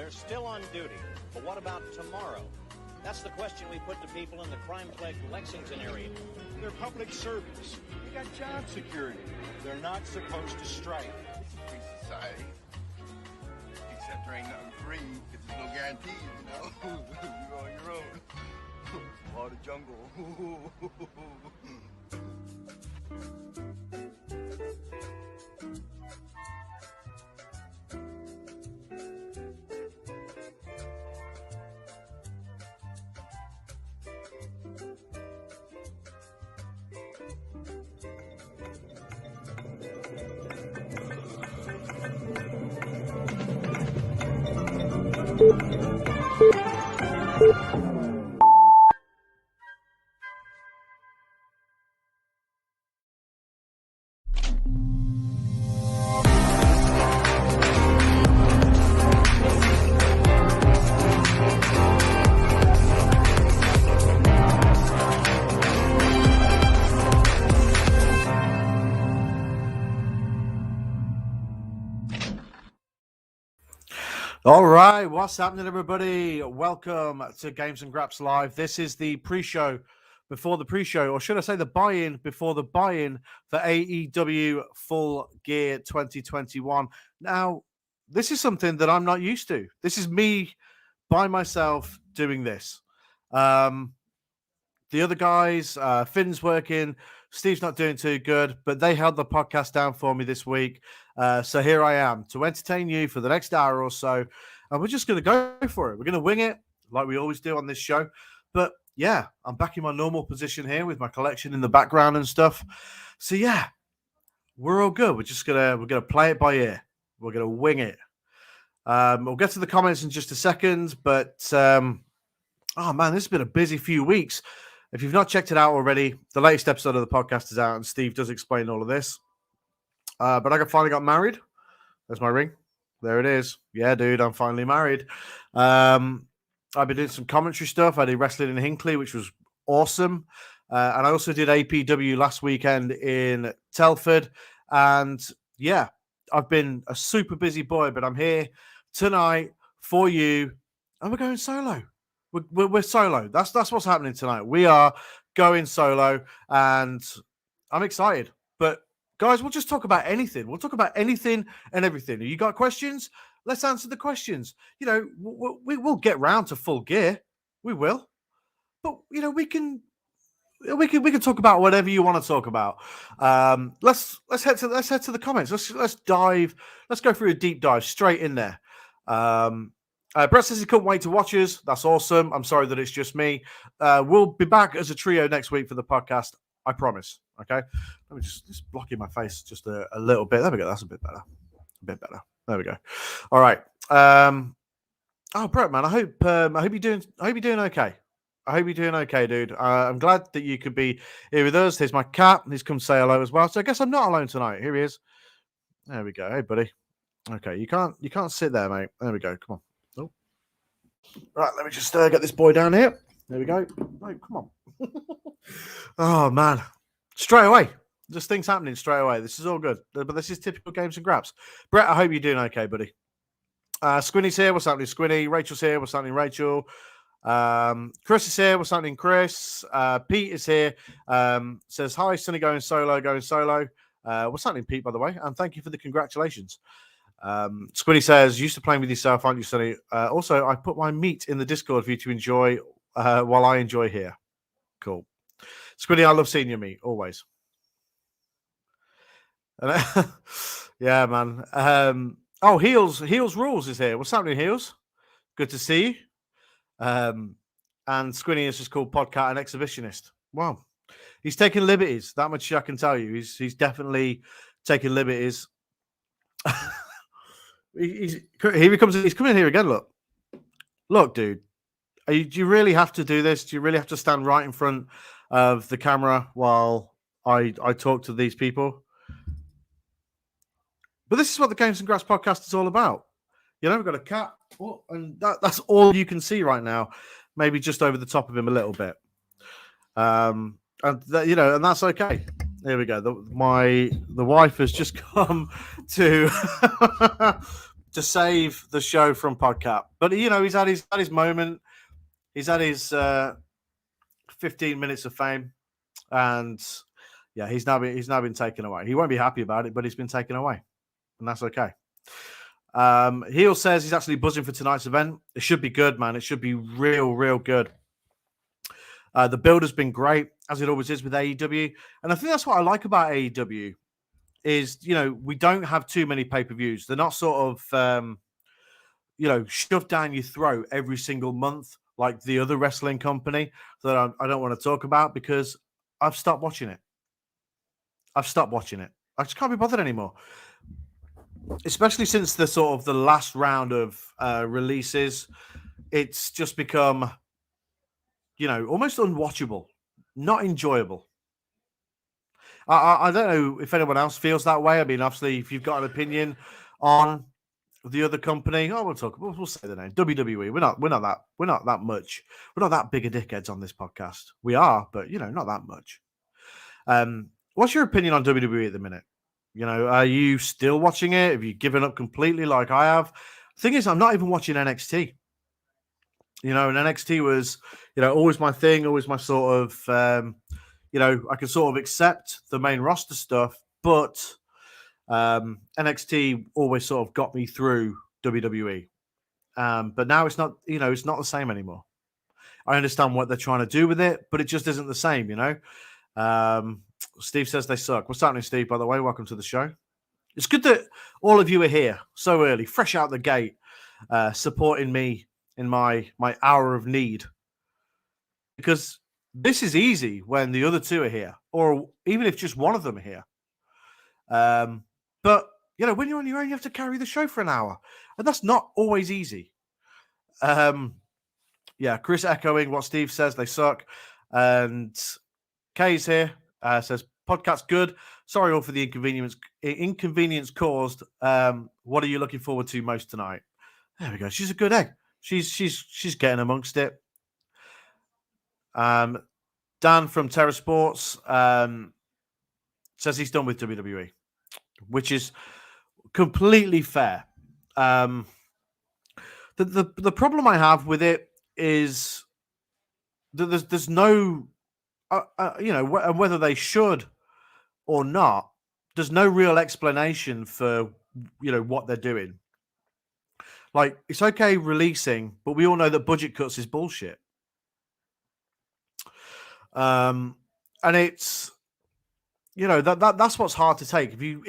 They're still on duty. But what about tomorrow? That's the question we put to people in the crime-plagued Lexington area. They're public servants. They got job security. They're not supposed to strike. It's a free society. Except there ain't nothing free, because there's no guarantees, you know? You're on your own. All the jungle. All right, what's happening, everybody? Welcome to Games and Graps Live. This is the pre-show before the pre-show, or should I say the buy-in before the buy-in for AEW Full Gear 2021. Now, this is something that I'm not used to. This is me by myself doing this. The other guys, Finn's working, Steve's not doing too good, but they held the podcast down for me this week. So here I am to entertain you for the next hour or so. And we're just going to go for it. We're going to wing it like we always do on this show. But yeah, I'm back in my normal position here with my collection in the background and stuff. So yeah, we're all good. We're going to play it by ear. We're going to wing it. We'll get to the comments in just a second, but oh man, this has been a busy few weeks. If you've not checked it out already, the latest episode of the podcast is out, and Steve does explain all of this. But I finally got married. There's my ring. There it is. Yeah, dude, I'm finally married. I've been doing some commentary stuff. I did wrestling in Hinckley, which was awesome. And I also did APW last weekend in Telford. And yeah, I've been a super busy boy, but I'm here tonight for you. And we're going solo. We're solo. That's what's happening tonight. We are going solo, and I'm excited. But guys, we'll just talk about anything. We'll talk about anything and everything. You got questions? Let's answer the questions. You know, we'll get round to Full Gear. We will. But you know, we can talk about whatever you want to talk about. Let's head to the comments. Let's dive. Let's go through a deep dive straight in there. Brett says he couldn't wait to watch us. That's awesome. I'm sorry that it's just me. We'll be back as a trio next week for the podcast. I promise. Okay. Let me just blocking my face just a little bit. There we go. That's a bit better. A bit better. There we go. All right. Oh, Brett, man. I hope you're doing okay. I hope you're doing okay, dude. I'm glad that you could be here with us. Here's my cat. He's come say hello as well. So I guess I'm not alone tonight. Here he is. There we go. Hey, buddy. Okay. You can't sit there, mate. There we go. Come on. Oh. Right. Let me just get this boy down here. There we go. No, come on. Oh, man. Straight away. Just things happening straight away. This is all good. But this is typical Games and Graps. Brett, I hope you're doing okay, buddy. Squinny's here. What's happening, Squinny? Rachel's here. What's happening, Rachel? Chris is here. What's happening, Chris? Pete is here. Says, hi, Sonny, going solo. What's happening, Pete, by the way? And thank you for the congratulations. Squinny says, used to playing with yourself, aren't you, Sonny? Also, I put my meat in the Discord for you to enjoy while I enjoy here. Cool. Squinny, I love seeing your meat, always. Yeah, man. Oh, Heels Rules is here. What's happening, Heels? Good to see you. And Squinny is just called Podcat and Exhibitionist. Wow. He's taking liberties. That much I can tell you. He's definitely taking liberties. He's coming in here again. Look, dude. Do you really have to do this? Do you really have to stand right in front of the camera while I talk to these people? But this is what the Games and Grass podcast is all about. You know, we've got a cat, and that's all you can see right now. Maybe just over the top of him a little bit. And that's okay. Here we go. The wife has just come to to save the show from PodCap. But he's had his moment. He's had his 15 minutes of fame, and yeah, he's now been taken away. He won't be happy about it, but he's been taken away, and that's okay. Heel says he's actually buzzing for tonight's event. It should be good, man. It should be real good. The build has been great, as it always is with AEW, and I think that's what I like about AEW is we don't have too many pay-per-views. They're not sort of shoved down your throat every single month like the other wrestling company that I don't want to talk about because I've stopped watching it. I just can't be bothered anymore. Especially since the last round of releases, it's just become, almost unwatchable, not enjoyable. I don't know if anyone else feels that way. I mean, obviously, if you've got an opinion on the other company, we'll say the name, WWE. We're not that much. We're not that big a dickheads on this podcast. We are, but not that much. What's your opinion on WWE at the minute? Are you still watching it? Have you given up completely like I have? Thing is, I'm not even watching NXT. And NXT was, always my thing, always my sort of, I could sort of accept the main roster stuff, but NXT always sort of got me through WWE. But now it's not, it's not the same anymore. I understand what they're trying to do with it, but it just isn't the same, Steve says they suck. What's happening, Steve, by the way? Welcome to the show. It's good that all of you are here so early, fresh out the gate, supporting me in my hour of need. Because this is easy when the other two are here, or even if just one of them are here. But, when you're on your own, you have to carry the show for an hour. And that's not always easy. Chris echoing what Steve says. They suck. And Kay's here. Says, podcast good. Sorry all for the inconvenience caused. What are you looking forward to most tonight? There we go. She's a good egg. She's getting amongst it. Dan from Terra Sports says he's done with WWE, which is completely fair. The problem I have with it is that there's no, whether they should or not, there's no real explanation for what they're doing. Like, it's okay releasing, but we all know that budget cuts is bullshit. And it's, that's what's hard to take. If you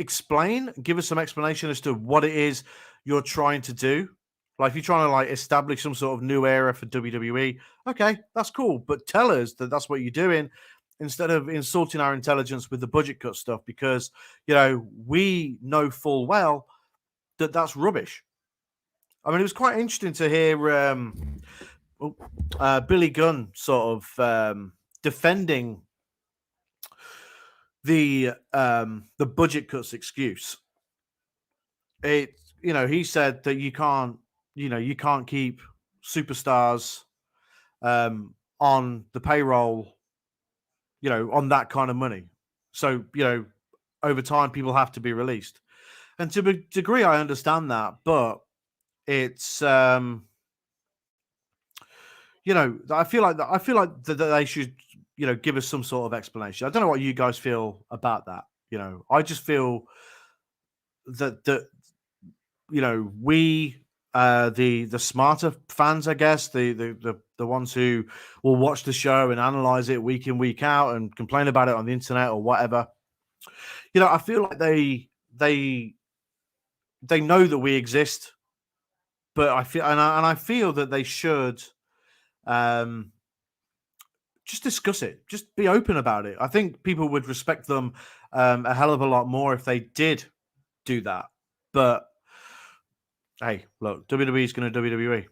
give us some explanation as to what it is you're trying to do. Like, if you're trying to establish some sort of new era for WWE, okay, that's cool. But tell us that that's what you're doing instead of insulting our intelligence with the budget cut stuff, because, we know full well that that's rubbish. I mean, it was quite interesting to hear Billy Gunn sort of defending the budget cuts excuse. He said that you can't keep superstars on the payroll, on that kind of money. So, over time people have to be released. And to a degree I understand that, but it's I feel like that they should give us some sort of explanation. I don't know what you guys feel about that. I just feel that we the smarter fans, I guess, the ones who will watch the show and analyze it week in, week out and complain about it on the internet or whatever. I feel like they know that we exist, but I feel that they should just discuss it. Just be open about it. I think people would respect them a hell of a lot more if they did do that. But hey, look, WWE is going to WWE.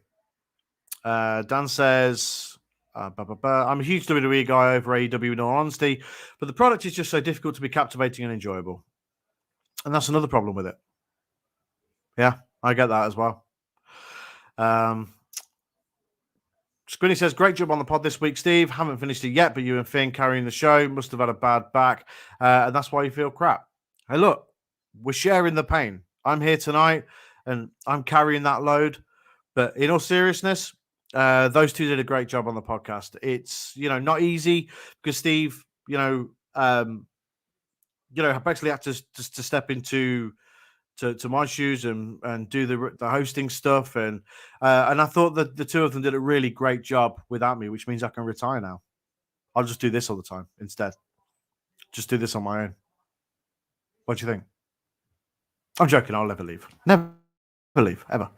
Dan says, I'm a huge WWE guy over AEW in all honesty, but the product is just so difficult to be captivating and enjoyable. And that's another problem with it. Yeah, I get that as well. Squinny says, great job on the pod this week, Steve. Haven't finished it yet, but you and Finn carrying the show. Must have had a bad back, and that's why you feel crap. Hey, look, we're sharing the pain. I'm here tonight. and I'm carrying that load. But in all seriousness, those two did a great job on the podcast. It's not easy because Steve, basically had to step into to my shoes and do the hosting stuff, and I thought that the two of them did a really great job without me, which means I can retire now. I'll just do this all the time instead. Just do this on my own. What do you think? I'm joking. I'll never leave. Never leave ever.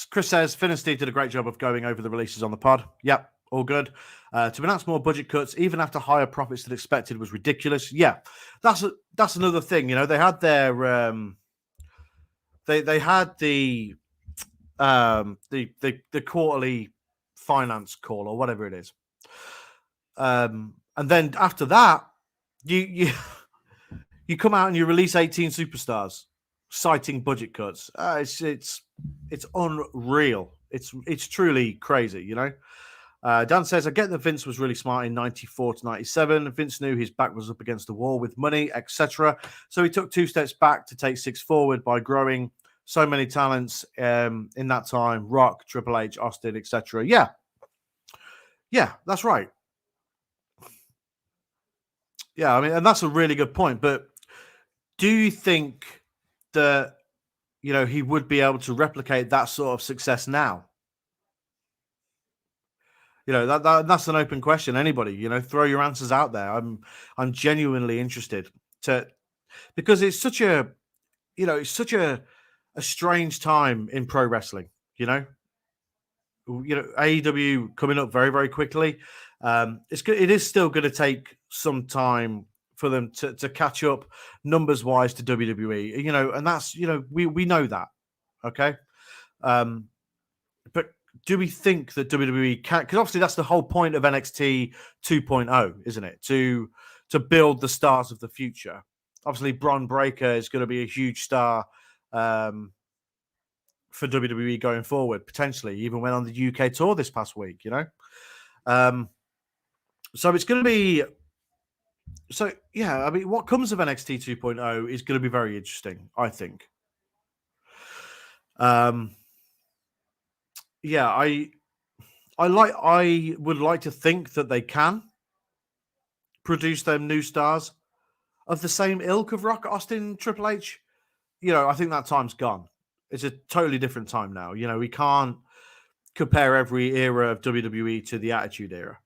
Chris says Finn and Steve did a great job of going over the releases on the pod. Yep, all good. To announce more budget cuts, even after higher profits than expected, was ridiculous. Yeah, that's another thing. They had their they had the quarterly finance call or whatever it is, and then after that, you come out and you release 18 superstars, citing budget cuts. It's unreal. It's truly crazy, Dan says, I get that Vince was really smart in 94 to 97. Vince knew his back was up against the wall with money, etc. So he took 2 steps back to take 6 forward by growing so many talents in that time. Rock, Triple H, Austin, etc. Yeah, that's right. Yeah, I mean, and that's a really good point. But do you think that he would be able to replicate that sort of success now? That's an open question. Anybody, throw your answers out there. I'm genuinely interested because it's such a strange time in pro wrestling. AEW coming up very, very quickly. It is still going to take some time for them to catch up numbers wise to WWE. And that's we know that. Okay, but do we think that WWE can? Because obviously that's the whole point of NXT 2.0, isn't it? To build the stars of the future. Obviously, Bron Breakker is going to be a huge star for WWE going forward, potentially. Even went on the UK tour this past week, So it's going to be. So yeah, I mean, what comes of NXT 2.0 is going to be very interesting, I think. Yeah, I would like to think that they can produce them new stars of the same ilk of Rock, Austin, Triple H. I think that time's gone. It's a totally different time now. We can't compare every era of WWE to the Attitude Era.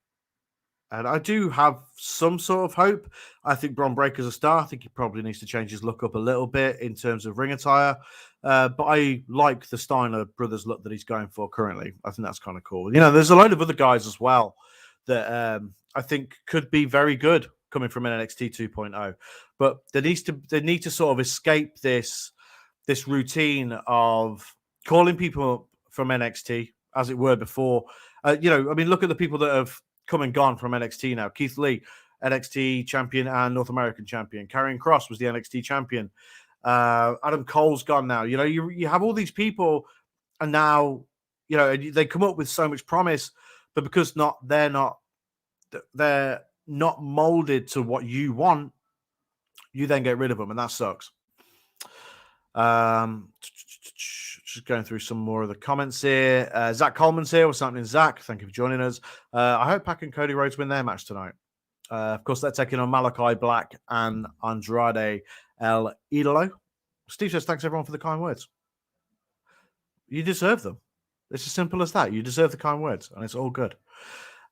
And I do have some sort of hope. I think Bron Breakker's a star. I think he probably needs to change his look up a little bit in terms of ring attire. But I like the Steiner brothers look that he's going for currently. I think that's kind of cool. There's a load of other guys as well that I think could be very good coming from NXT 2.0. But they need to sort of escape this routine of calling people from NXT, as it were before. Look at the people that have come and gone from NXT now. Keith Lee, NXT champion and North American champion. Karrion Kross was the NXT champion. Adam Cole's gone now. You have all these people, and now they come up with so much promise, but because they're not molded to what you want, you then get rid of them, and that sucks. Just going through some more of the comments here. Zach Coleman's here. What's happening, Zach? Thank you for joining us. I hope Pac and Cody Rhodes win their match tonight. Of course, they're taking on Malachi Black and Andrade El Idolo. Steve says, thanks everyone for the kind words. You deserve them. It's as simple as that. You deserve the kind words, and it's all good.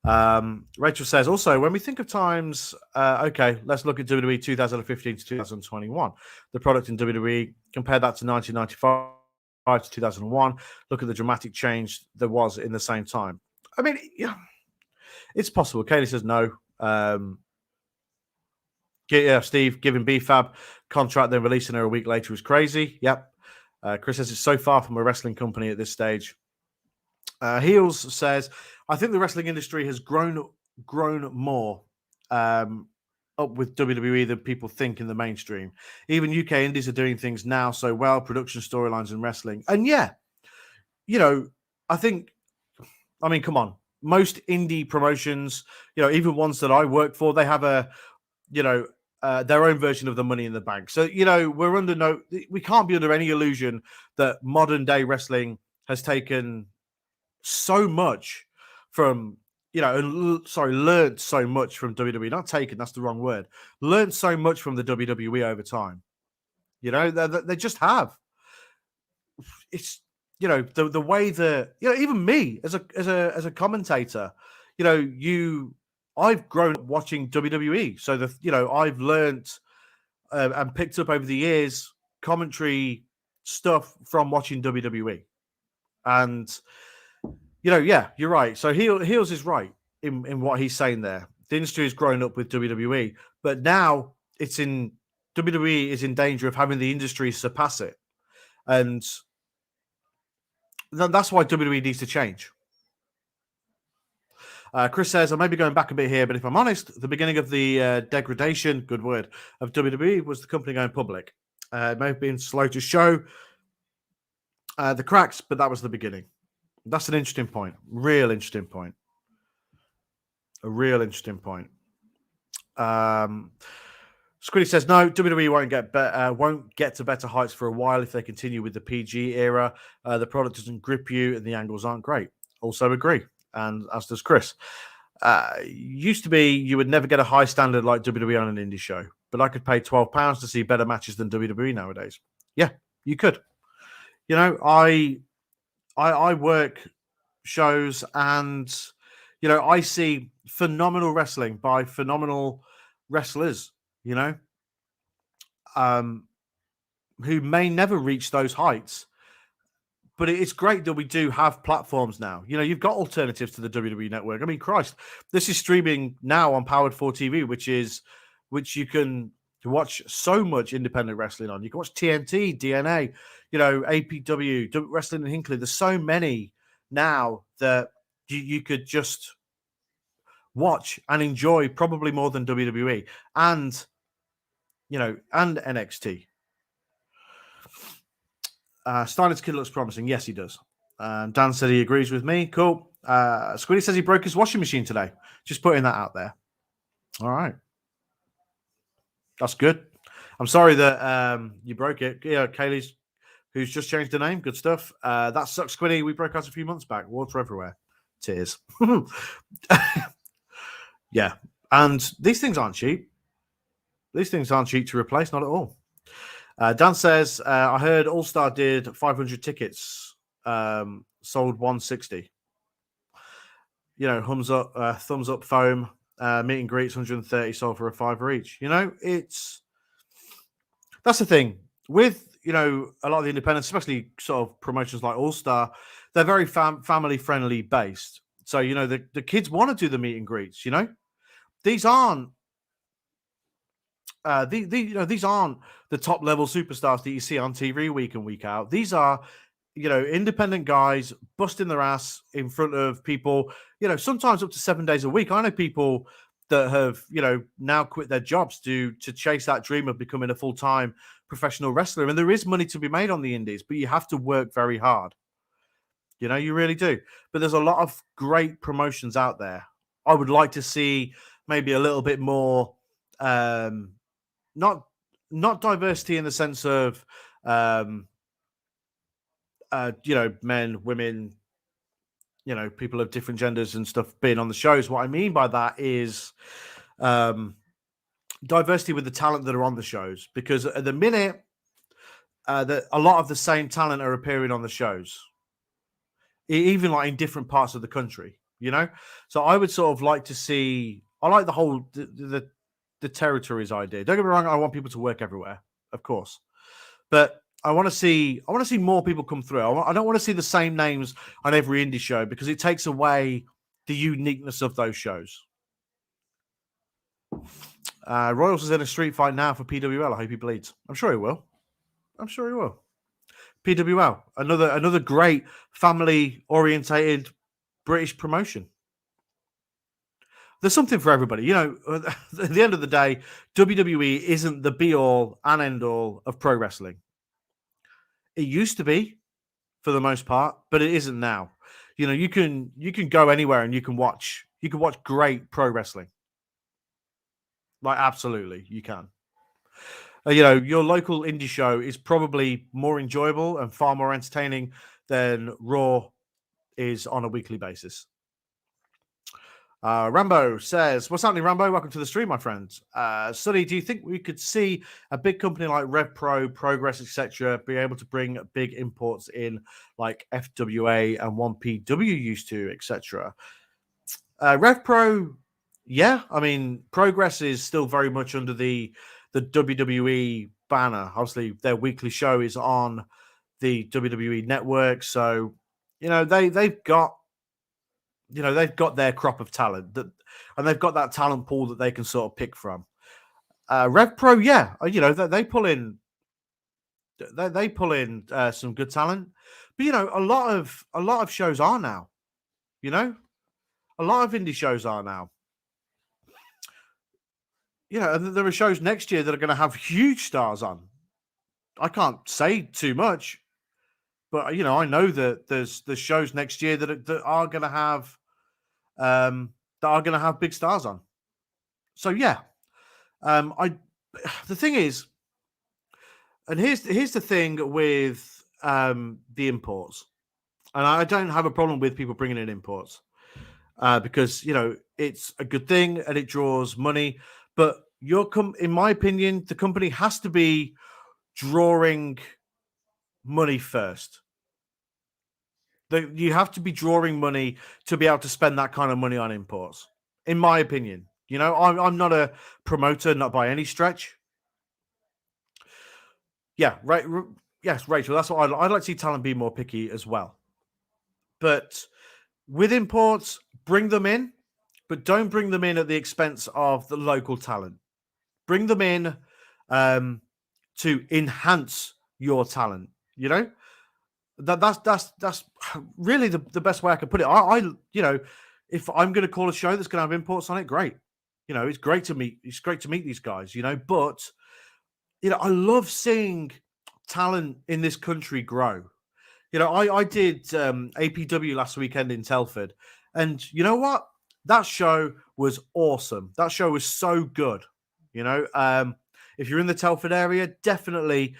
Rachel says, also, when we think of times, okay, let's look at WWE 2015 to 2021. The product in WWE, compare that to 1995 to 2001. Look at the dramatic change there was in the same time. I mean, yeah, it's possible. Kaylee says no. Steve giving BFAB contract, then releasing her a week later was crazy. Yep. Chris says it's so far from a wrestling company at this stage. Heels says, I think the wrestling industry has grown more up with WWE than people think in the mainstream. Even UK indies are doing things now so well, production, storylines, and wrestling. And yeah, I mean, come on. Most indie promotions, even ones that I work for, they have a their own version of the Money in the Bank. So, we can't be under any illusion that modern day wrestling has taken so much from, learned so much from WWE. Not taken, that's the wrong word. Learned so much from the WWE over time. They just have. It's, the way that, even me as a commentator, I've grown up watching WWE. So I've learned and picked up over the years commentary stuff from watching WWE. And, you're right. So Heels is right in what he's saying there. The industry has grown up with WWE, but now WWE is in danger of having the industry surpass it. And that's why WWE needs to change. Chris says, I may be going back a bit here, but if I'm honest, the beginning of the degradation, good word, of WWE was the company going public. It may have been slow to show the cracks, but that was the beginning. That's an interesting point. Real interesting point. A real interesting point. Squiddy says, no, WWE won't get to better heights for a while if they continue with the PG era. The product doesn't grip you and the angles aren't great. Also agree. And as does Chris. Used to be you would never get a high standard like WWE on an indie show, but I could pay £12 to see better matches than WWE nowadays. Yeah, you could. I work shows and, I see phenomenal wrestling by phenomenal wrestlers, who may never reach those heights. But it's great that we do have platforms now. You've got alternatives to the WWE network. I mean, Christ, this is streaming now on Powered 4 TV, which you can watch so much independent wrestling on. You can watch TNT, DNA, APW, Wrestling in Hinckley. There's so many now that you could just watch and enjoy probably more than WWE and NXT. Steiner's kid looks promising. Yes, he does. Dan said he agrees with me. Cool. Squiddy says he broke his washing machine today. Just putting that out there. All right. That's good. I'm sorry that you broke it. Yeah, Kaylee's, who's just changed her name. Good stuff. That sucks, Squiddy. We broke ours a few months back. Water everywhere. Tears. Yeah. And these things aren't cheap. These things aren't cheap to replace. Not at all. Dan says, I heard All Star did 500 tickets, sold 160. Thumbs up foam, meet and greets 130, sold for a $5 each. That's the thing with a lot of the independents, especially sort of promotions like All Star. They're very family friendly based. So the kids want to do the meet and greets. These aren't. These aren't the top level superstars that you see on TV week in, week out. These are, independent guys busting their ass in front of people, sometimes up to 7 days a week. I know people that have, now quit their jobs to chase that dream of becoming a full-time professional wrestler. And there is money to be made on the indies, but you have to work very hard. You really do. But there's a lot of great promotions out there. I would like to see maybe a little bit more, not diversity in the sense of, men, women, people of different genders and stuff being on the shows. What I mean by that is diversity with the talent that are on the shows, because at the minute, that a lot of the same talent are appearing on the shows, even like in different parts of the country. So I would sort of like to see. I like the whole the territories idea. Don't get me wrong. I want people to work everywhere, of course, but I want to see more people come through. I don't want to see the same names on every indie show, because it takes away the uniqueness of those shows. Royals is in a street fight now for PWL. I hope he bleeds. I'm sure he will. PWL, another great family-orientated British promotion. There's something for everybody. At the end of the day, WWE isn't the be-all and end-all of pro wrestling. It used to be, for the most part, but it isn't now. You can go anywhere and you can watch great pro wrestling. Like, absolutely, you can. Your local indie show is probably more enjoyable and far more entertaining than Raw is on a weekly basis. Rambo says, "What's happening, Rambo? Welcome to the stream, my friends. Sully, do you think we could see a big company like RevPro, Progress, etc., be able to bring big imports in, like FWA and 1PW used to, etc.?" RevPro, yeah. I mean, Progress is still very much under the WWE banner. Obviously, their weekly show is on the WWE network, so they've got their crop of talent and they've got that talent pool that they can sort of pick from. RevPro, yeah, they pull in some good talent, but a lot of shows are now. A lot of indie shows are now. And there are shows next year that are going to have huge stars on. I can't say too much, but I know that there's shows next year that are going to have big stars on. So yeah, the thing is, and here's the thing with the imports, and I don't have a problem with people bringing in imports because it's a good thing and it draws money. But in my opinion, the company has to be drawing money first. You have to be drawing money to be able to spend that kind of money on imports, in my opinion. I'm not a promoter, not by any stretch. Yeah, right. Yes, Rachel, that's what I'd like to see talent be more picky as well. But with imports, bring them in, but don't bring them in at the expense of the local talent. Bring them in to enhance your talent. That's really the best way I could put it. I if I'm going to call a show that's going to have imports on it, great. It's great to meet these guys. But I love seeing talent in this country grow. I did APW last weekend in Telford, and you know what? That show was awesome. That show was so good. If you're in the Telford area, definitely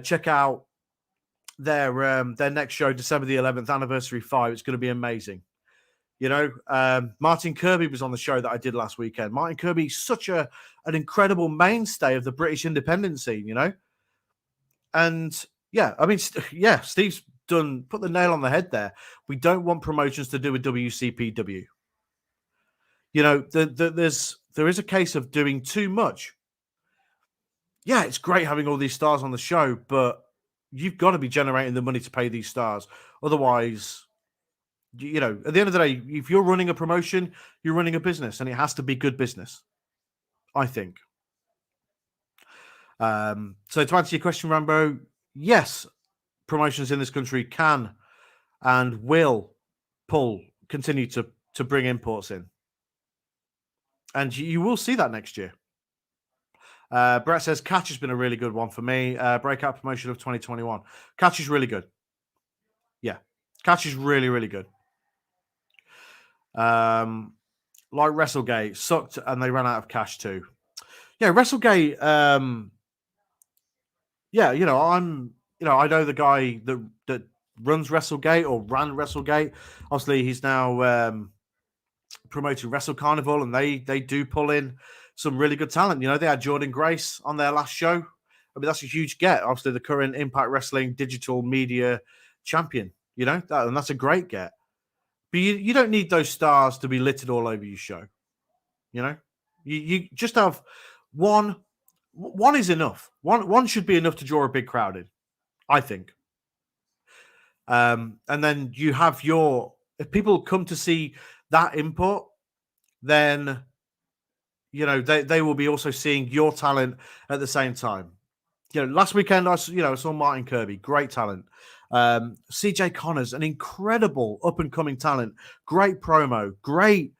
check out their next show, December the 11th, Anniversary 5. It's going to be amazing. Martin Kirby was on the show that I did last weekend. Martin Kirby, such an incredible mainstay of the British independent scene, And yeah, I mean, Steve's put the nail on the head there. We don't want promotions to do with WCPW. There is a case of doing too much. Yeah, it's great having all these stars on the show, but you've got to be generating the money to pay these stars. Otherwise, at the end of the day, if you're running a promotion, you're running a business, and it has to be good business, I think. So to answer your question, Rambo, yes, promotions in this country can and will continue to bring imports in. And you will see that next year. Brett says Catch has been a really good one for me. Breakout promotion of 2021. Catch is really good. Yeah, Catch is really, really good. Like WrestleGate sucked and they ran out of cash too. Yeah, WrestleGate. I know the guy that runs WrestleGate or ran WrestleGate. Obviously, he's now promoting Wrestle Carnival, and they do pull in some really good talent. They had Jordan Grace on their last show. I mean, that's a huge get. Obviously, the current Impact Wrestling digital media champion. And that's a great get. But you don't need those stars to be littered all over your show. You just have one. One is enough. One should be enough to draw a big crowd in, I think. And then you have if people come to see that import, then they will be also seeing your talent at the same time. Last weekend I saw Martin Kirby, great talent. CJ Connors, an incredible up and coming talent, great promo, great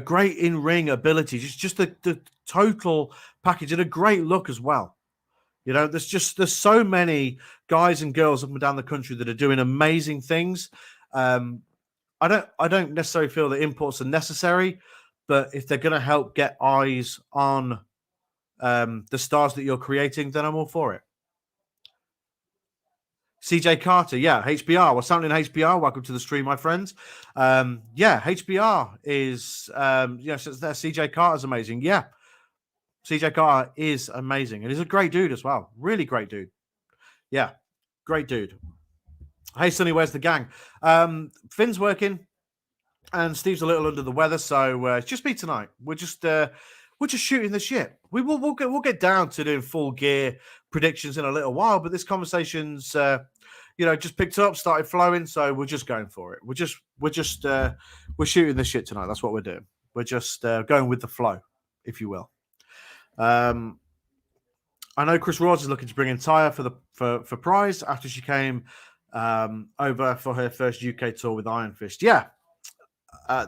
great in-ring ability, just the total package, and a great look as well. There's so many guys and girls up and down the country that are doing amazing things. I don't necessarily feel that imports are necessary, But if they're going to help get eyes on the stars that you're creating, then I'm all for it. CJ Carter, yeah, HBR. What's happening, HBR? Welcome to the stream, my friends. Yeah, HBR is, yes, it's there. CJ Carter's amazing. Yeah, CJ Carter is amazing. And he's a great dude as well. Really great dude. Yeah, great dude. Hey, Sonny, where's the gang? Finn's working, and Steve's a little under the weather, so it's just me tonight. We're just shooting the shit. We'll get down to doing full gear predictions in a little while, but this conversation's just picked up, started flowing, so we're just going for it. We're shooting the shit tonight. That's what we're doing. We're just going with the flow, if you will. I know Chris Rhodes is looking to bring in Tyre for prize after she came over for her first UK tour with Iron Fist. Yeah. I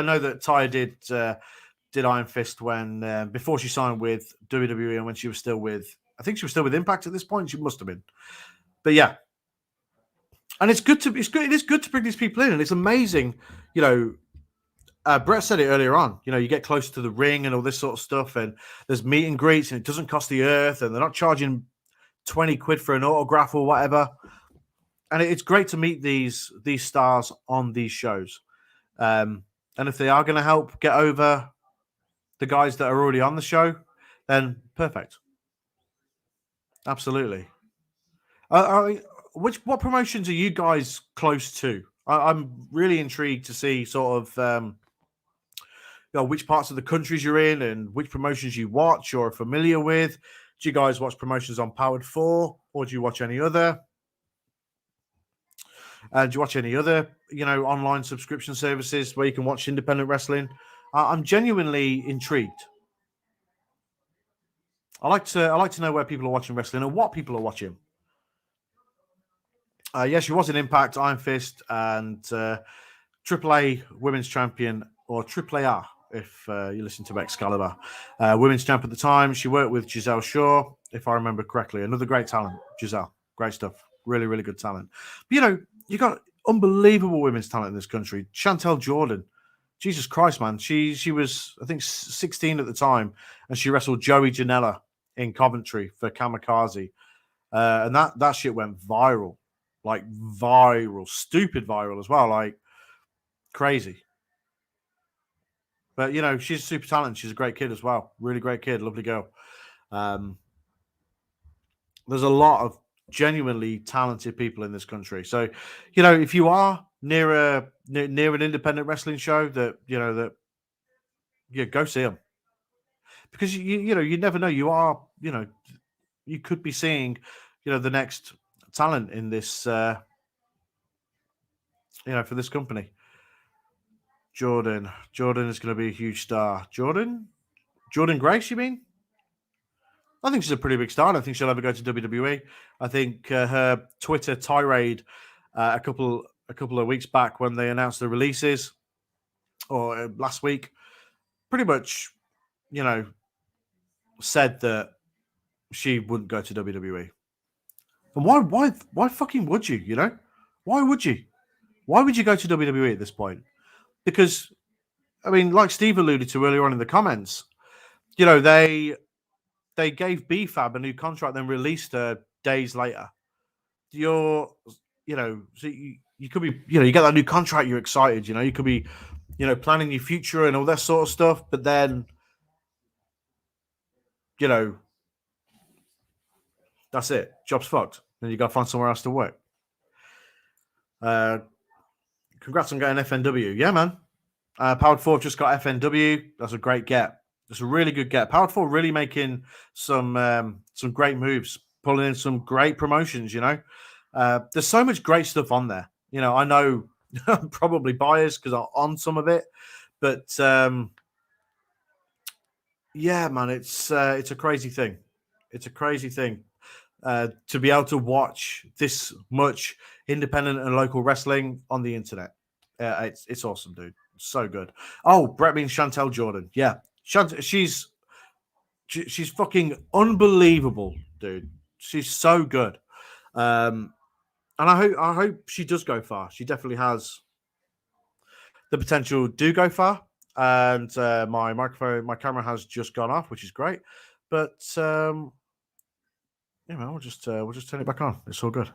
know that Tyre did Iron Fist when before she signed with WWE and when she was still with, I think she was still with Impact at this point. She must have been. But yeah. And it is good to bring these people in, and it's amazing, Brett said it earlier on. You get close to the ring and all this sort of stuff, and there's meet and greets, and it doesn't cost the earth, and they're not charging 20 quid for an autograph or whatever. And it's great to meet these stars on these shows. And if they are going to help get over the guys that are already on the show, then perfect. Absolutely. What promotions are you guys close to? I'm really intrigued to see sort of which parts of the countries you're in and which promotions you watch or are familiar with. Do you guys watch promotions on Powered 4, or do you watch any other? Do you watch any other, online subscription services where you can watch independent wrestling? I'm genuinely intrigued. I like to know where people are watching wrestling and what people are watching. Yes, she was in Impact, Iron Fist, and AAA Women's Champion, or AAA if you listen to Excalibur. Women's Champ at the time. She worked with Giselle Shaw, if I remember correctly. Another great talent, Giselle. Great stuff. Really, really good talent. But, you got unbelievable women's talent in this country. Chantel Jordan. Jesus Christ, man. She was, I think, 16 at the time, and she wrestled Joey Janela in Coventry for Kamikaze. And that shit went viral. Like viral. Stupid viral as well. Like crazy. But, she's super talented. She's a great kid as well. Really great kid. Lovely girl. There's a lot of genuinely talented people in this country. So, if you are near an independent wrestling show that go see them, because you never know. You are, you could be seeing, the next talent in this, for this company. Jordan is going to be a huge star. Jordan Grace, you mean? I think she's a pretty big star. I don't think she'll ever go to WWE. I think her Twitter tirade a couple of weeks back when they announced the releases, or last week, pretty much, said that she wouldn't go to WWE. And why fucking would you? Why would you? Why would you go to WWE at this point? Because, I mean, like Steve alluded to earlier on in the comments, they gave BFAB a new contract, then released her days later. So you could be, you get that new contract, you're excited, you could be, planning your future and all that sort of stuff, but then, that's it. Job's fucked. Then you got to find somewhere else to work. Congrats on getting FNW. Yeah, man. Powered 4 just got FNW. That's a great get. It's a really good get. Powered 4 really making some great moves, pulling in some great promotions, There's so much great stuff on there. I know I'm probably biased because I'm on some of it, but yeah, man, it's a crazy thing. It's a crazy thing to be able to watch this much independent and local wrestling on the internet. It's awesome, dude. So good. Oh, Brett means Chantel Jordan. Yeah. She's fucking unbelievable, dude. She's so good. And I hope she does go far. She definitely has the potential to go far. and my camera has just gone off, which is great. But we'll just turn it back on. It's all good.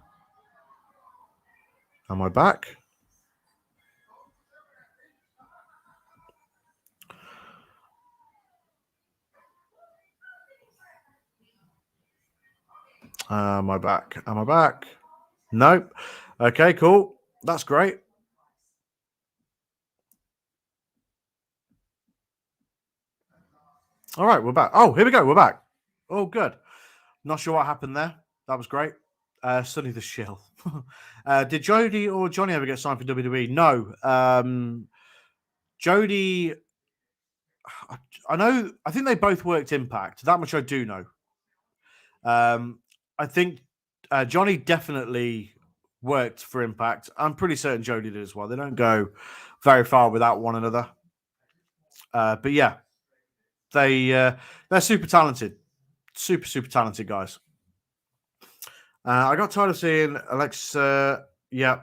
Am I back? Am I back? Am I back? Nope. Okay, cool. That's great. All right, we're back. Oh, here we go. We're back. Oh, good. Not sure what happened there. That was great. Sonny the Shill. Did Jody or Johnny ever get signed for WWE? No. Jody, I know. I think they both worked Impact. That much I do know. I think Johnny definitely worked for Impact. I'm pretty certain Jody did as well. They don't go very far without one another. But yeah, they're super talented. Super talented guys. I got tired of seeing Alexa. Yeah.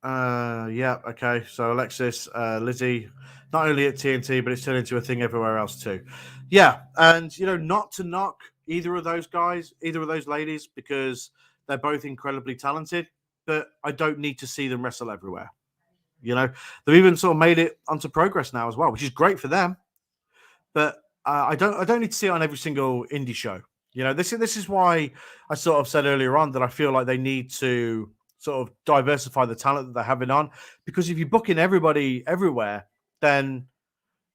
Okay. So Alexis, Lizzie, not only at TNT, but it's turned into a thing everywhere else too. Yeah. And, not to knock either of those guys, either of those ladies, because they're both incredibly talented, but I don't need to see them wrestle everywhere. They've even sort of made it onto Progress now as well, which is great for them. But I don't need to see it on every single indie show. This is why I sort of said earlier on that I feel like they need to sort of diversify the talent that they're having on, because if you book in everybody everywhere, then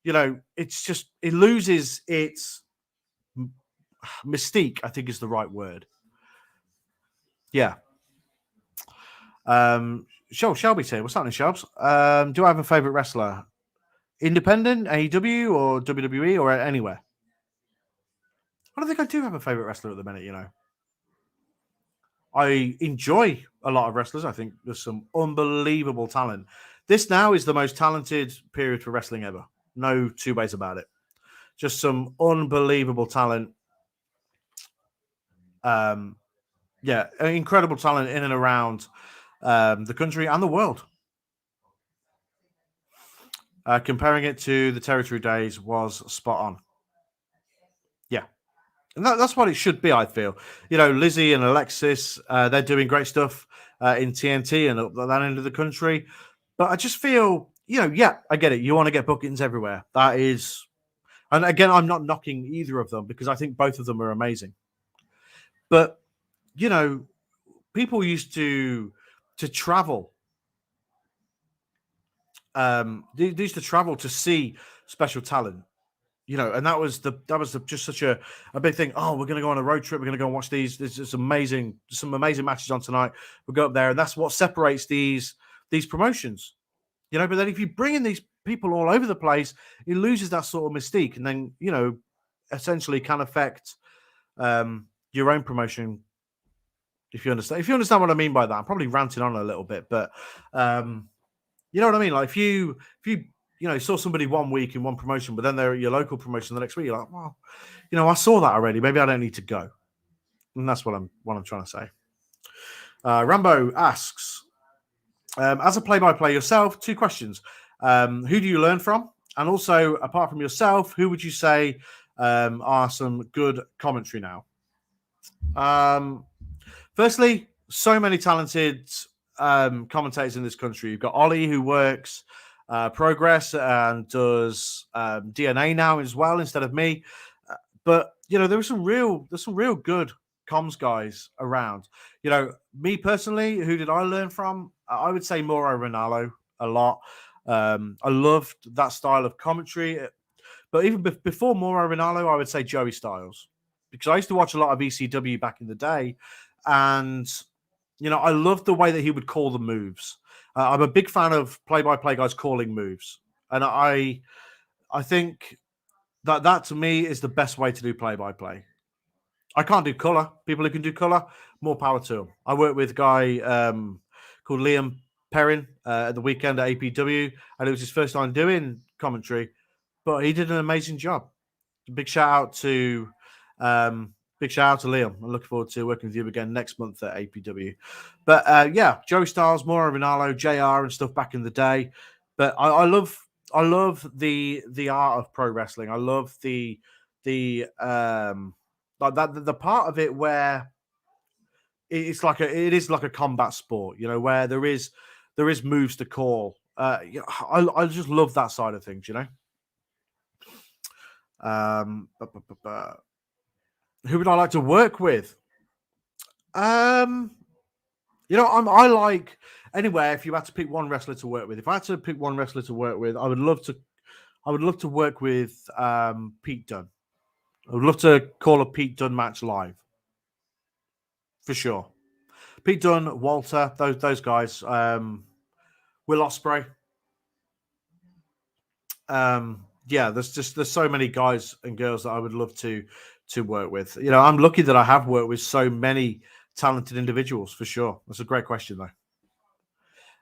it's just, it loses its mystique, I think is the right word. Yeah. Shelby's here. What's happening, Shelbs? Do I have a favorite wrestler? Independent, AEW, or WWE, or anywhere? I don't think I do have a favorite wrestler at the minute, I enjoy a lot of wrestlers. I think there's some unbelievable talent. This now is the most talented period for wrestling ever. No two ways about it. Just some unbelievable talent. Incredible talent in and around the country and the world. Comparing it to the territory days was spot on. Yeah. And that's what it should be, I feel. Lizzie and Alexis, they're doing great stuff in TNT and at that end of the country. But I just feel, I get it. You want to get bookings everywhere. That is, and again, I'm not knocking either of them because I think both of them are amazing. But, people used to travel. They used to travel to see special talent. And that was just such a big thing. Oh, we're going to go on a road trip. We're going to go and watch these. There's some amazing matches on tonight. We'll go up there, and that's what separates these promotions. But then if you bring in these people all over the place, it loses that sort of mystique, and then essentially can affect your own promotion. If you understand what I mean by that, I'm probably ranting on a little bit, but you know what I mean. Like if you saw somebody one week in one promotion, but then they're at your local promotion the next week, you're like, well, I saw that already. Maybe I don't need to go. And that's what I'm trying to say. Rambo asks, as a play-by-play yourself, 2 questions. Who do you learn from? And also, apart from yourself, who would you say are some good commentary now? Firstly, so many talented commentators in this country. You've got Ollie, who works Progress and does DNA now as well instead of me. But there's some real good comms guys around. Me personally, who did I learn from? I would say Mauro Ranallo a lot. I loved that style of commentary. But even before Mauro Ranallo, I would say Joey Styles, because I used to watch a lot of ECW back in the day, and I loved the way that he would call the moves. I'm a big fan of play-by-play guys calling moves, and I think that to me is the best way to do play-by-play. I can't do color. People who can do color, more power to them. I worked with a guy called Liam Perrin at the weekend at APW, and it was his first time doing commentary, but he did an amazing job. Big shout out to Liam. I'm looking forward to working with you again next month at APW. But Joey Styles, Mauro Ranallo, JR, and stuff back in the day. But I love the art of pro wrestling. I love the like that the part of it where it is like a combat sport, you know, where there is moves to call. I just love that side of things, you know. Who would I like to work with? You know, I like anywhere. If you had to pick one wrestler to work with, if I had to pick one wrestler to work with, I would love to work with Pete Dunne. I would love to call a Pete Dunne match live, for sure. Pete Dunne, Walter, those guys, Will Ospreay. Yeah, there's so many guys and girls that I would love to work with. You know, I'm lucky that I have worked with so many talented individuals, for sure. That's a great question, though.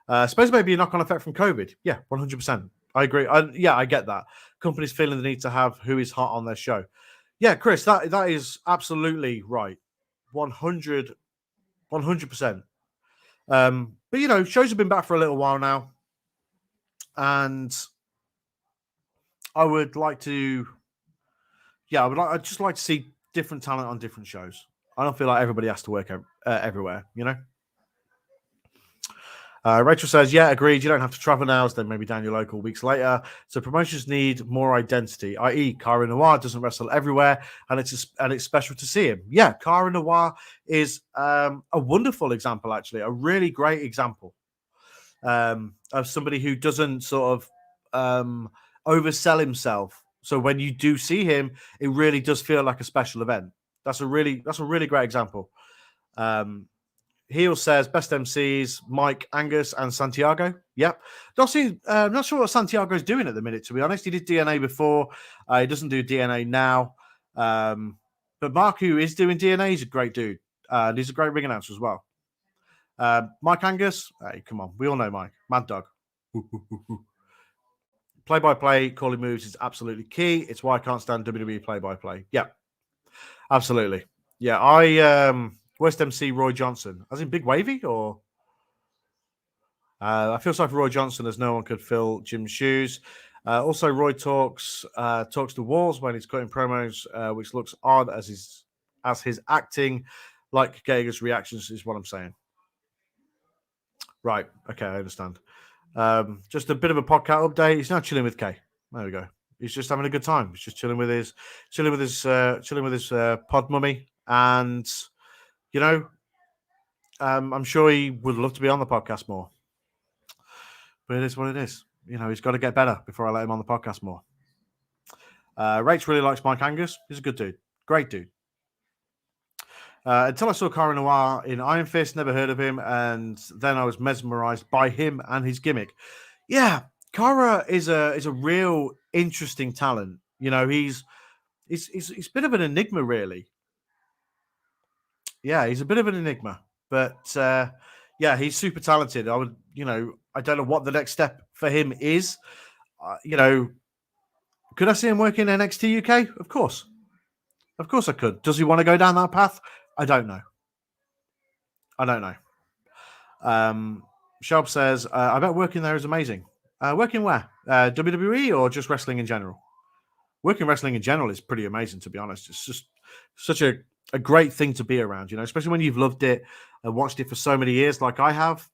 I suppose maybe a knock-on effect from COVID. Yeah, 100%. I agree. I get that. Companies feeling the need to have who is hot on their show. Yeah, Chris, that is absolutely right. 100%. But, you know, shows have been back for a little while now. And I would like to... Yeah, I'd just like to see different talent on different shows. I don't feel like everybody has to work everywhere, you know? Rachel says, yeah, agreed. You don't have to travel now, so then maybe down your local weeks later. So promotions need more identity, i.e. Cara Noir doesn't wrestle everywhere, and it's special to see him. Yeah, Cara Noir is a wonderful example, actually, a really great example of somebody who doesn't sort of oversell himself. So when you do see him, it really does feel like a special event. That's a really great example. Heel says best MCs, Mike, Angus, and Santiago. Yep. Not sure what Santiago's doing at the minute, to be honest. He did DNA before. He doesn't do DNA now. But Mark, who is doing DNA, he's a great dude. And he's a great ring announcer as well. Mike Angus, hey, come on. We all know Mike. Mad Dog. Play-by-play, calling moves is absolutely key. It's why I can't stand WWE play-by-play. Yeah. Absolutely. Yeah, West MC Roy Johnson, as in Big Wavy, or I feel sorry for Roy Johnson as no one could fill Jim's shoes. Also, Roy talks to walls when he's cutting promos, which looks odd as his acting, like Gager's reactions, is what I'm saying. Right. Okay, I understand. Just a bit of a podcast update. He's now chilling with Kay. There we go. He's just having a good time. He's just chilling with his pod mummy, and you know, I'm sure he would love to be on the podcast more. But it is what it is. You know, he's got to get better before I let him on the podcast more. Rach really likes Mike Angus. He's a good dude. Great dude. Until I saw Cara Noir in Iron Fist, never heard of him, and then I was mesmerized by him and his gimmick. Yeah, Cara is a real interesting talent. You know, he's a bit of an enigma, really. Yeah, he's a bit of an enigma, but yeah, he's super talented. I don't know what the next step for him is. You know, could I see him working NXT UK? Of course I could. Does he want to go down that path? I don't know. Shelb says, I bet working there is amazing. Working where? WWE or just wrestling in general? Working wrestling in general is pretty amazing, to be honest. It's just such a great thing to be around, you know, especially when you've loved it and watched it for so many years like I have.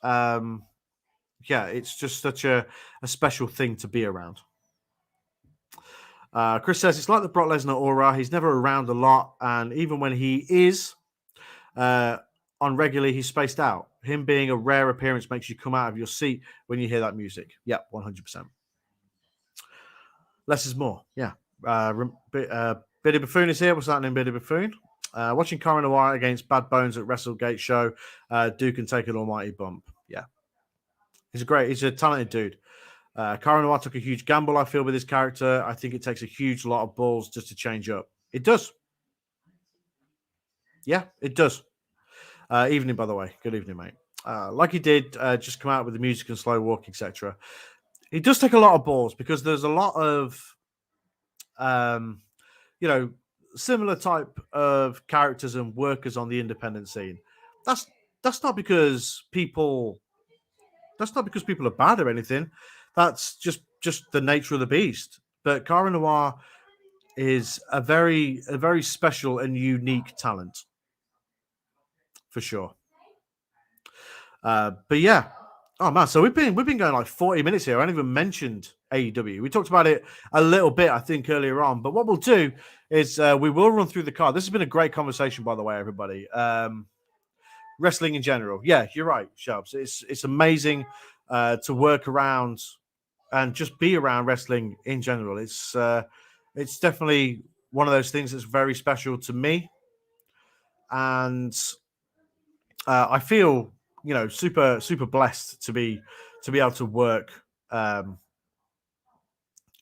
Yeah, it's just such a special thing to be around. Chris says, it's like the Brock Lesnar aura. He's never around a lot, and even when he is on regularly, he's spaced out. Him being a rare appearance makes you come out of your seat when you hear that music. Yeah, 100%. Less is more. Yeah. Biddy Buffoon is here. What's happening, Biddy Buffoon? Watching Cara Noir against Bad Bones at WrestleGate show, Duke can take an almighty bump. Yeah. He's a talented dude. Cara Noir took a huge gamble, I feel, with his character. I think it takes a huge lot of balls just to change up. It does. Yeah, it does. Evening, by the way. Good evening, mate. Like he did, just come out with the music and slow walk, etc. It does take a lot of balls because there's a lot of, you know, similar type of characters and workers on the independent scene. That's not because people That's not because people are bad or anything. That's just the nature of the beast. But Cara Noir is a very special and unique talent, for sure. But yeah, oh man, so we've been going like 40 minutes here. I haven't even mentioned AEW. We talked about it a little bit, I think, earlier on. But what we'll do is we will run through the card. This has been a great conversation, by the way, everybody. Wrestling in general, yeah, you're right, Shelbs. It's amazing to work around and just be around wrestling in general. It's definitely one of those things that's very special to me, and I feel super blessed to be able to work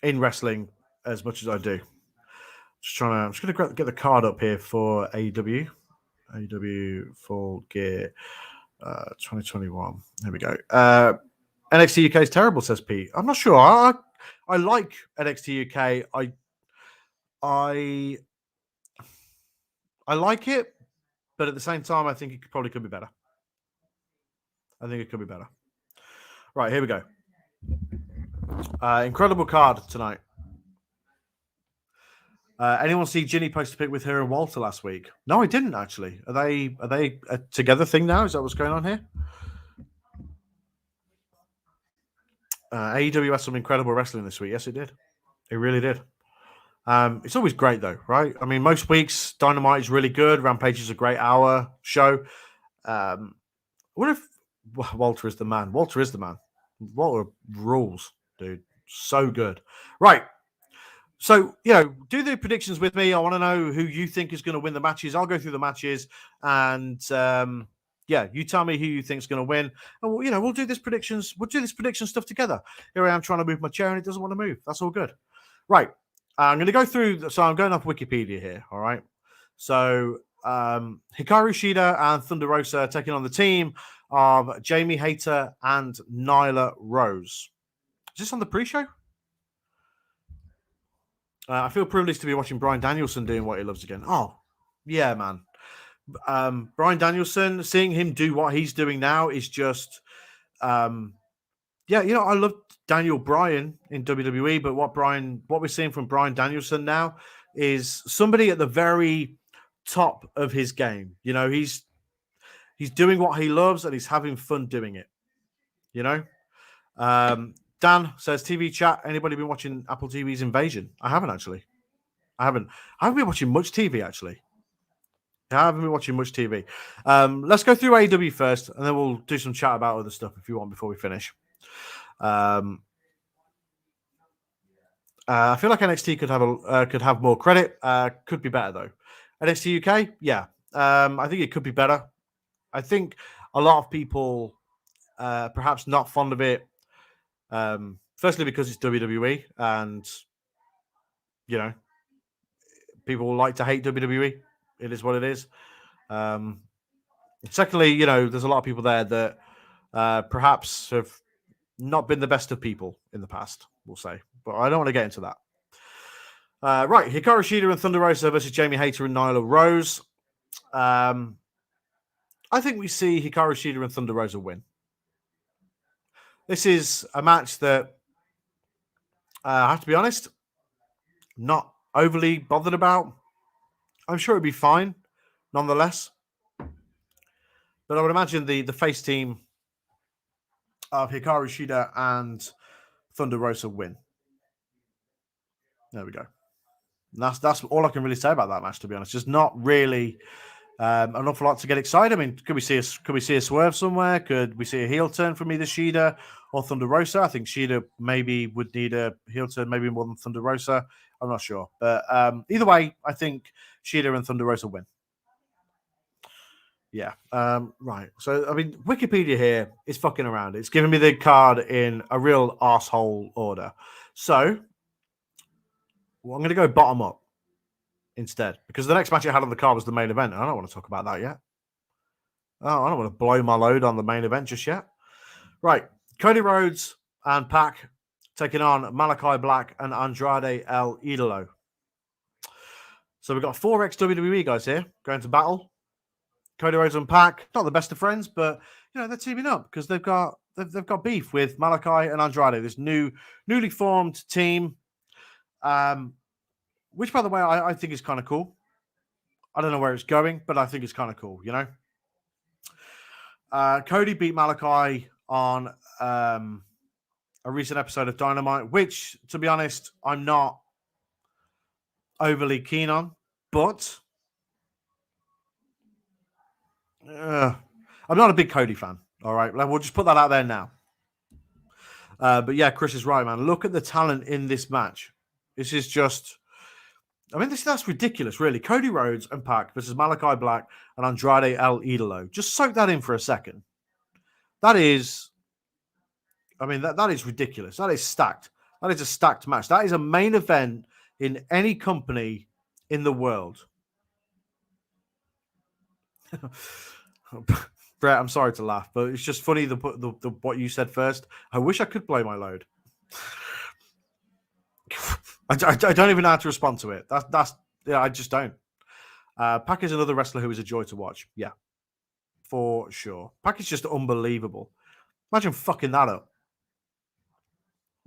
in wrestling as much as I do. I'm just going to get the card up here for AEW Full Gear 2021. There we go. NXT UK is terrible, says Pete. I'm not sure. I like NXT UK. I like it, but at the same time, I think it probably could be better. Right, here we go. Incredible card tonight. Anyone see Ginny post a pic with her and Walter last week? No, I didn't actually. Are they a together thing now? Is that what's going on here? AEW had some incredible wrestling this week. Yes, it did. It really did. It's always great though, right? I mean, most weeks Dynamite is really good. Rampage is a great hour show. What if Walter is the man? Walter rules, dude. So good. Right. So, do the predictions with me. I want to know who you think is going to win the matches. I'll go through the matches and you tell me who you think is going to win. And we'll do this prediction stuff together. Here I am trying to move my chair and it doesn't want to move. That's all good. Right. I'm going to go through. So I'm going off Wikipedia here. All right. So Hikaru Shida and Thunder Rosa taking on the team of Jamie Hayter and Nyla Rose. Is this on the pre-show? I feel privileged to be watching Bryan Danielson doing what he loves again. Oh, yeah, man. Bryan Danielson, seeing him do what he's doing now is just, I love Daniel Bryan in WWE, but what we're seeing from Bryan Danielson now is somebody at the very top of his game. He's doing what he loves and he's having fun doing it. Dan says, TV chat, anybody been watching Apple TV's Invasion? I haven't actually. I haven't been watching much TV actually. Let's go through AEW first, and then we'll do some chat about other stuff if you want before we finish. I feel like NXT could have more credit. Could be better though. NXT UK, yeah. I think it could be better. I think a lot of people perhaps not fond of it. Firstly, because it's WWE, and people like to hate WWE. It is what it is. Secondly, there's a lot of people there that perhaps have not been the best of people in the past, we'll say. But I don't want to get into that. Right, Hikaru Shida and Thunder Rosa versus Jamie Hayter and Nyla Rose. I think we see Hikaru Shida and Thunder Rosa win. This is a match that I have to be honest, not overly bothered about. I'm sure it'd be fine, nonetheless. But I would imagine the face team of Hikaru Shida and Thunder Rosa win. There we go. And that's all I can really say about that match, to be honest. Just not really an awful lot to get excited. I mean, could we see a swerve somewhere? Could we see a heel turn from either Shida or Thunder Rosa? I think Shida maybe would need a heel turn, maybe more than Thunder Rosa. I'm not sure. But either way, I think Shida and Thunder Rosa win. Yeah. Right. So, I mean, Wikipedia here is fucking around. It's giving me the card in a real arsehole order. So, I'm going to go bottom up instead, because the next match I had on the card was the main event. And I don't want to talk about that yet. Oh, I don't want to blow my load on the main event just yet. Right. Cody Rhodes and Pac taking on Malachi Black and Andrade El Idolo. So we've got 4 ex-WWE guys here going to battle. Cody Rhodes and Pac, not the best of friends, but, they're teaming up because they've got beef with Malachi and Andrade, this newly formed team. Which, by the way, I think is kind of cool. I don't know where it's going, but I think it's kind of cool, Cody beat Malachi on a recent episode of Dynamite, which, to be honest, I'm not overly keen on, but I'm not a big Cody fan. All right, we'll just put that out there now. But yeah, Chris is right, man. Look at the talent in this match. This is just... that's ridiculous, really. Cody Rhodes and Pac versus Malachi Black and Andrade El Idolo. Just soak that in for a second. That is, that is ridiculous. That is stacked. That is a stacked match. That is a main event in any company in the world. Brett, I'm sorry to laugh, but it's just funny the what you said first. I wish I could blow my load. I don't even know how to respond to it. I just don't. Pac is another wrestler who is a joy to watch. Yeah, for sure. Pac is just unbelievable. Imagine fucking that up.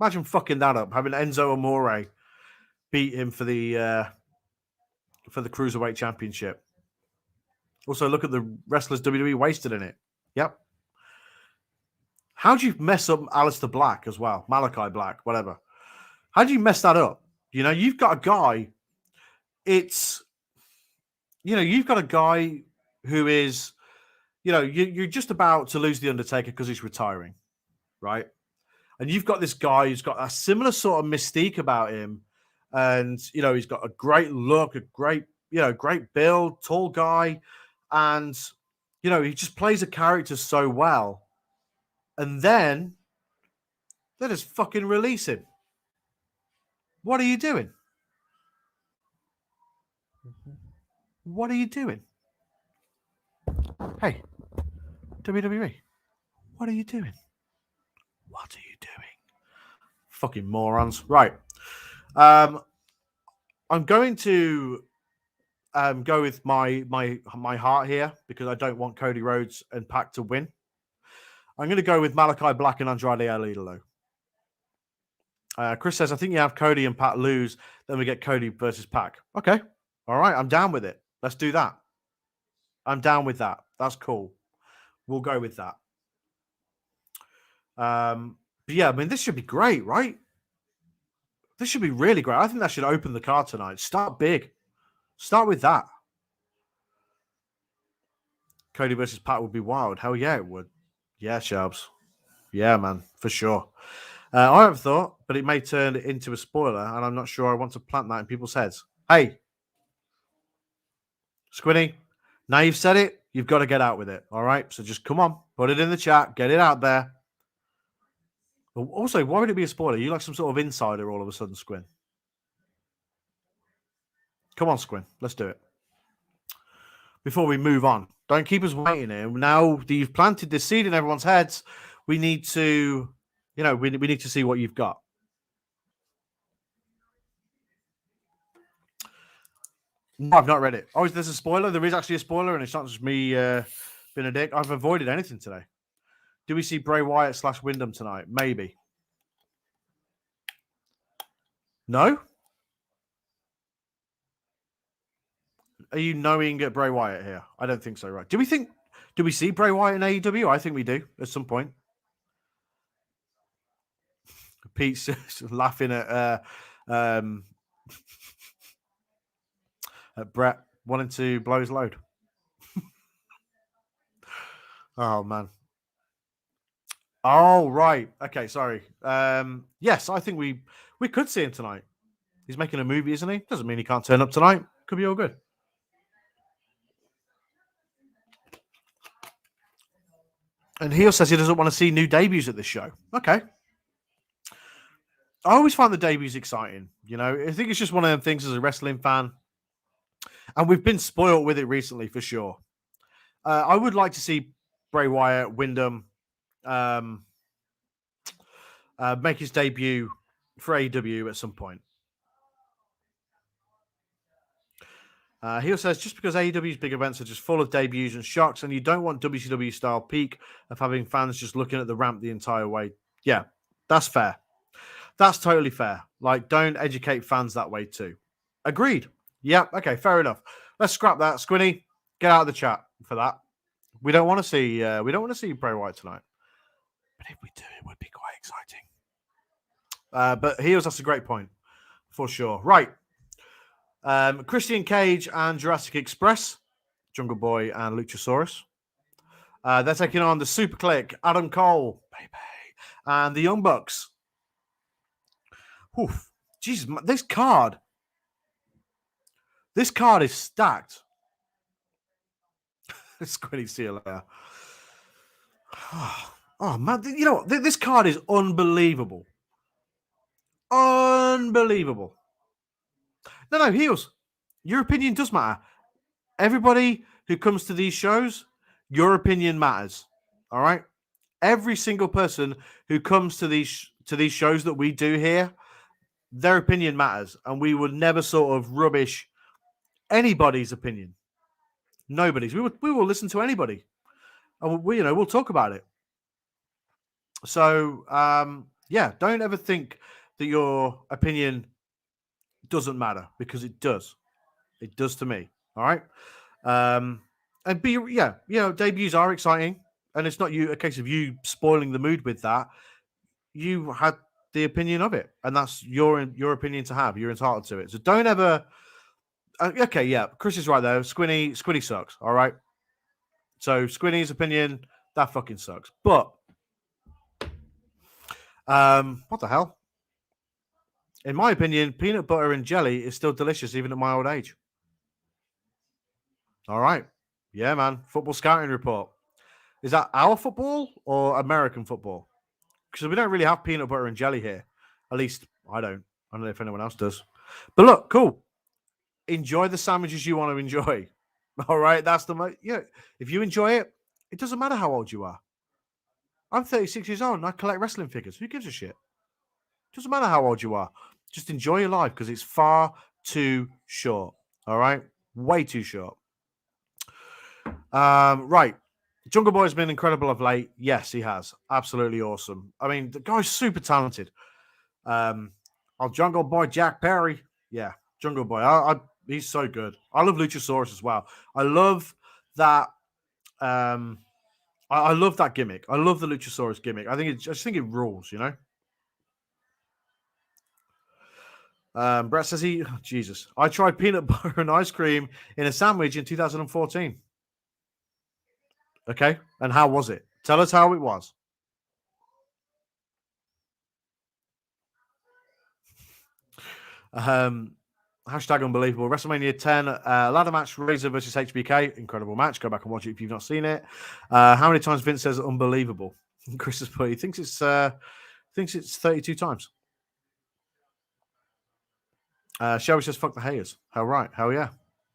Having Enzo Amore beat him for the Cruiserweight Championship. Also, look at the wrestlers WWE wasted in it. Yep. How do you mess up Aleister Black as well? Malachi Black, whatever. How do you mess that up? You've got a guy. You've got a guy who is, you're just about to lose the Undertaker because he's retiring, right? And you've got this guy who's got a similar sort of mystique about him, and he's got a great look, a great build, tall guy, and he just plays a character so well, and then they just fucking release him. What are you doing? What are you doing? Hey, WWE, what are you doing? What are you doing? Fucking morons. Right. I'm going to go with my heart here because I don't want Cody Rhodes and Pac to win. I'm going to go with Malachi Black and Andrade El Idolo. Chris says, I think you have Cody and Pac lose, then we get Cody versus Pac. Okay. All right. I'm down with it. Let's do that. I'm down with that. That's cool. We'll go with that. But yeah, this should be great, right? This should be really great. I think that should open the card tonight. Start big. Start with that. Cody versus Pac would be wild. Hell yeah, it would. Yeah, Shabs. Yeah, man, for sure. I have thought, but it may turn into a spoiler, and I'm not sure I want to plant that in people's heads. Hey, Squinny, now you've said it, you've got to get out with it. All right? So just come on, put it in the chat, get it out there. Also, why would it be a spoiler? You like some sort of insider all of a sudden, Squin. Come on, Squin. Let's do it. Before we move on, don't keep us waiting here. Now that you've planted this seed in everyone's heads, we need to, we need to see what you've got. No, I've not read it. Oh, there's a spoiler? There is actually a spoiler, and it's not just me being a dick. I've avoided anything today. Do we see Bray Wyatt / Wyndham tonight? Maybe. No? Are you knowing at Bray Wyatt here? I don't think so, right? Do we see Bray Wyatt in AEW? I think we do at some point. Pete's laughing at Brett wanting to blow his load. Oh, man. Oh, right. Okay, sorry. Yes, I think we could see him tonight. He's making a movie, isn't he? Doesn't mean he can't turn up tonight. Could be all good. And Heel says he doesn't want to see new debuts at this show. Okay. I always find the debuts exciting. I think it's just one of them things as a wrestling fan. And we've been spoiled with it recently, for sure. I would like to see Bray Wyatt, Wyndham, make his debut for AEW at some point. He also says, just because AEW's big events are just full of debuts and shocks, and you don't want WCW style peak of having fans just looking at the ramp the entire way. Yeah, that's fair. That's totally fair. Like, don't educate fans that way too. Agreed. Yeah, okay, fair enough. Let's scrap that. Squinny, get out of the chat for that. We don't want to see Bray Wyatt tonight. But if we do, it would be quite exciting. But Heels, that's a great point. For sure. Right. Christian Cage and Jurassic Express, Jungle Boy and Luchasaurus. They're taking on the Super Click, Adam Cole, baby, and the Young Bucks. Oof. Jesus, this card is stacked. Squiddy, see you later. Oh, man. You know what? This card is unbelievable. Unbelievable. No, Heels. Your opinion does matter. Everybody who comes to these shows, your opinion matters. All right? Every single person who comes to these shows that we do here, their opinion matters. And we would never sort of rubbish anybody's opinion. Nobody's. We will listen to anybody. And we'll talk about it. So, yeah, don't ever think that your opinion doesn't matter, because it does. It does to me. All right. And debuts are exciting, and it's not a case of you spoiling the mood with that. You had the opinion of it, and that's your opinion to have. You're entitled to it. So don't ever. Okay, yeah, Chris is right though. Squinny sucks. All right. So Squinny's opinion, that fucking sucks. But what the hell? In my opinion, peanut butter and jelly is still delicious even at my old age. All right. Yeah, man. Football scouting report. Is that our football or American football? Because we don't really have peanut butter and jelly here. At least I don't. I don't know if anyone else does. But look, cool. Enjoy the sandwiches you want to enjoy. All right. That's if you enjoy it, it doesn't matter how old you are. I'm 36 years old and I collect wrestling figures. Who gives a shit? It doesn't matter how old you are. Just enjoy your life, because it's far too short. All right. Way too short. Right. Jungle Boy's been incredible of late. Yes, he has. Absolutely awesome. I mean, the guy's super talented. Jungle Boy Jack Perry. Yeah, Jungle Boy. He's so good. I love Luchasaurus as well. I love that. I love that gimmick. I love the Luchasaurus gimmick. I just think it rules, you know? Brett says Jesus. I tried peanut butter and ice cream in a sandwich in 2014. Okay. And how was it? Tell us how it was. Hashtag unbelievable. WrestleMania 10 ladder match, Razor versus HBK. Incredible match. Go back and watch it if you've not seen it. How many times Vince says unbelievable? Chris has put, he thinks it's 32 times. Shelby says, fuck the haters. Hell right. Hell yeah.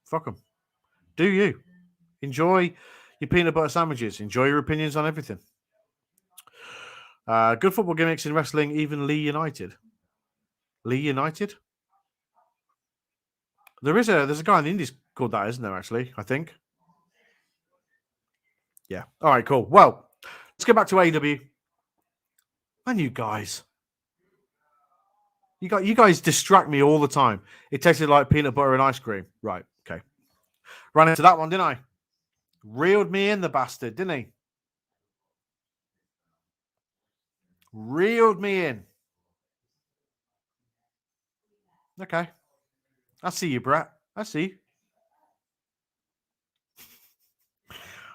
Fuck them. Do you. Enjoy your peanut butter sandwiches. Enjoy your opinions on everything. Good football gimmicks in wrestling, even Lee United. Lee United? There's a guy in the Indies called that, isn't there, actually? I think. Yeah. All right, cool. Well, let's get back to AEW. And you guys. You guys distract me all the time. It tasted like peanut butter and ice cream. Right, okay. Ran into that one, didn't I? Reeled me in, the bastard, didn't he? Reeled me in. Okay. I see you, Brett. I see.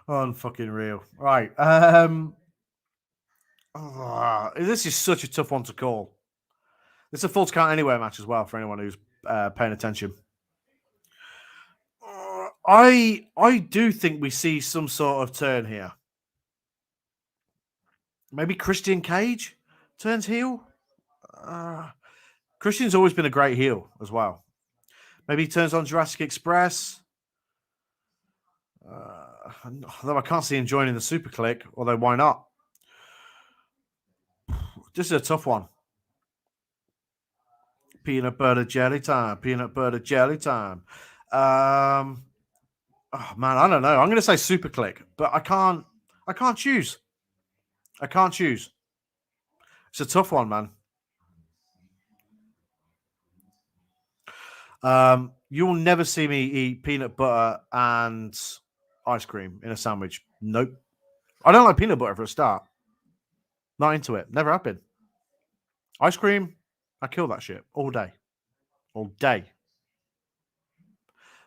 Unfucking real. Right. This is such a tough one to call. It's a Falls Count Anywhere match as well for anyone who's paying attention. I do think we see some sort of turn here. Maybe Christian Cage turns heel. Christian's always been a great heel as well. Maybe he turns on Jurassic Express. Although I can't see him joining the Super Click, although why not? This is a tough one. Peanut butter jelly time. Peanut butter jelly time. Oh man, I don't know. I'm going to say Super Click, but I can't choose. I can't choose. It's a tough one, man. You'll never see me eat peanut butter and ice cream in a sandwich. Nope. I don't like peanut butter for a start. Not into it. Never have been. Ice cream, I kill that shit all day. All day.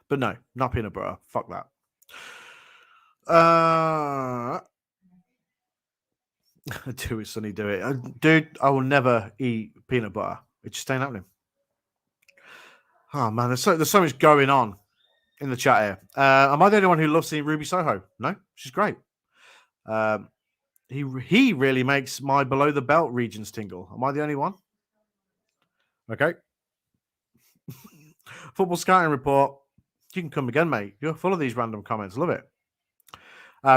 But no, not peanut butter. Fuck that. Do it, Sonny, do it. Dude, I will never eat peanut butter. It just ain't happening. Oh, man, there's so much going on in the chat here. Am I the only one who loves seeing Ruby Soho? No, she's great. He really makes my below the belt regions tingle. Am I the only one? Okay. Football scouting report. You can come again, mate. You're full of these random comments. Love it.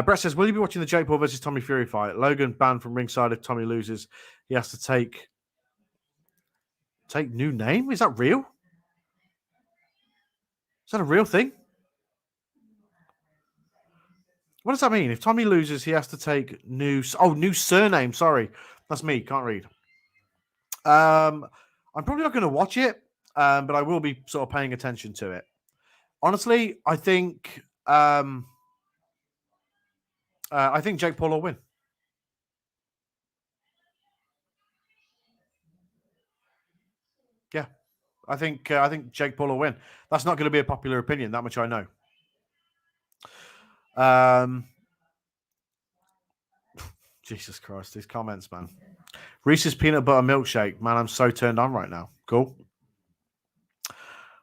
Brett says, will you be watching the Jake Paul versus Tommy Fury fight? Logan banned from ringside if Tommy loses. He has to take new name? Is that real? Is that a real thing? What does that mean? If Tommy loses, he has to take new surname. Sorry. That's me. Can't read. I'm probably not going to watch it, but I will be sort of paying attention to it. Honestly, I think Jake Paul will win. Yeah, I think Jake Paul will win. That's not going to be a popular opinion. That much I know. Jesus Christ, these comments, man. Reese's peanut butter milkshake, man. I'm so turned on right now. Cool.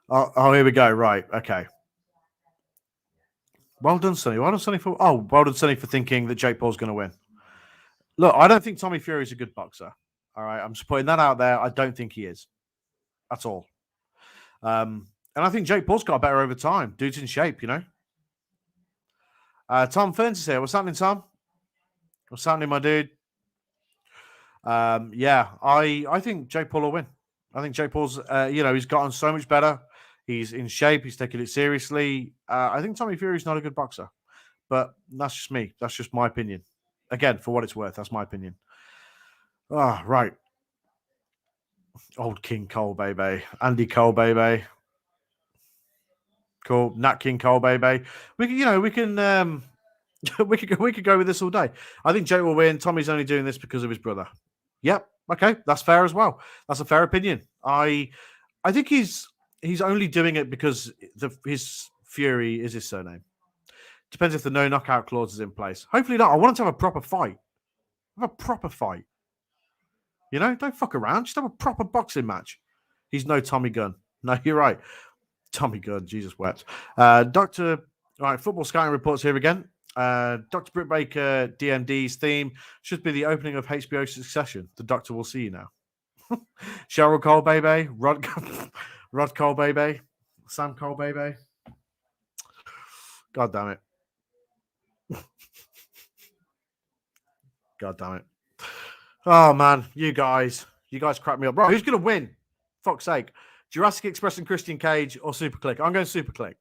Oh, here we go. Right. Okay. Well done, Sonny. Well done, Sonny, for thinking that Jake Paul's going to win. Look, I don't think Tommy Fury is a good boxer. All right. I'm just putting that out there. I don't think he is. That's all. And I think Jake Paul's got better over time. Dude's in shape, you know. Tom Ferns is here. What's happening, Tom? What's happening, my dude? Yeah, I think Jake Paul will win. I think Jake Paul's, he's gotten so much better. He's in shape. He's taking it seriously. I think Tommy Fury's not a good boxer, but that's just me. That's just my opinion. Again, for what it's worth, that's my opinion. Ah, right. Old King Cole, baby. Andy Cole, baby. Cool. Nat King Cole, baby. We can we could go with this all day. I think Jake will win. Tommy's only doing this because of his brother. Yep. Okay, that's fair as well. That's a fair opinion. I think he's only doing it because his Fury is his surname. Depends if the no knockout clause is in place. Hopefully not. I want him to have a proper fight. Have a proper fight. You know, don't fuck around. Just have a proper boxing match. He's no Tommy Gunn. No, you're right. Tommy Gunn. Jesus wept. All right, football scouting reports here again. Dr. Britt Baker DMD's theme should be the opening of HBO Succession. The Doctor will see you now. Cheryl Cole, baby. Rod Cole, baby. Sam Cole, baby. God damn it. God damn it. Oh, man. You guys crack me up. Right, who's going to win? Fuck's sake. Jurassic Express and Christian Cage or Super Click? I'm going Super Click.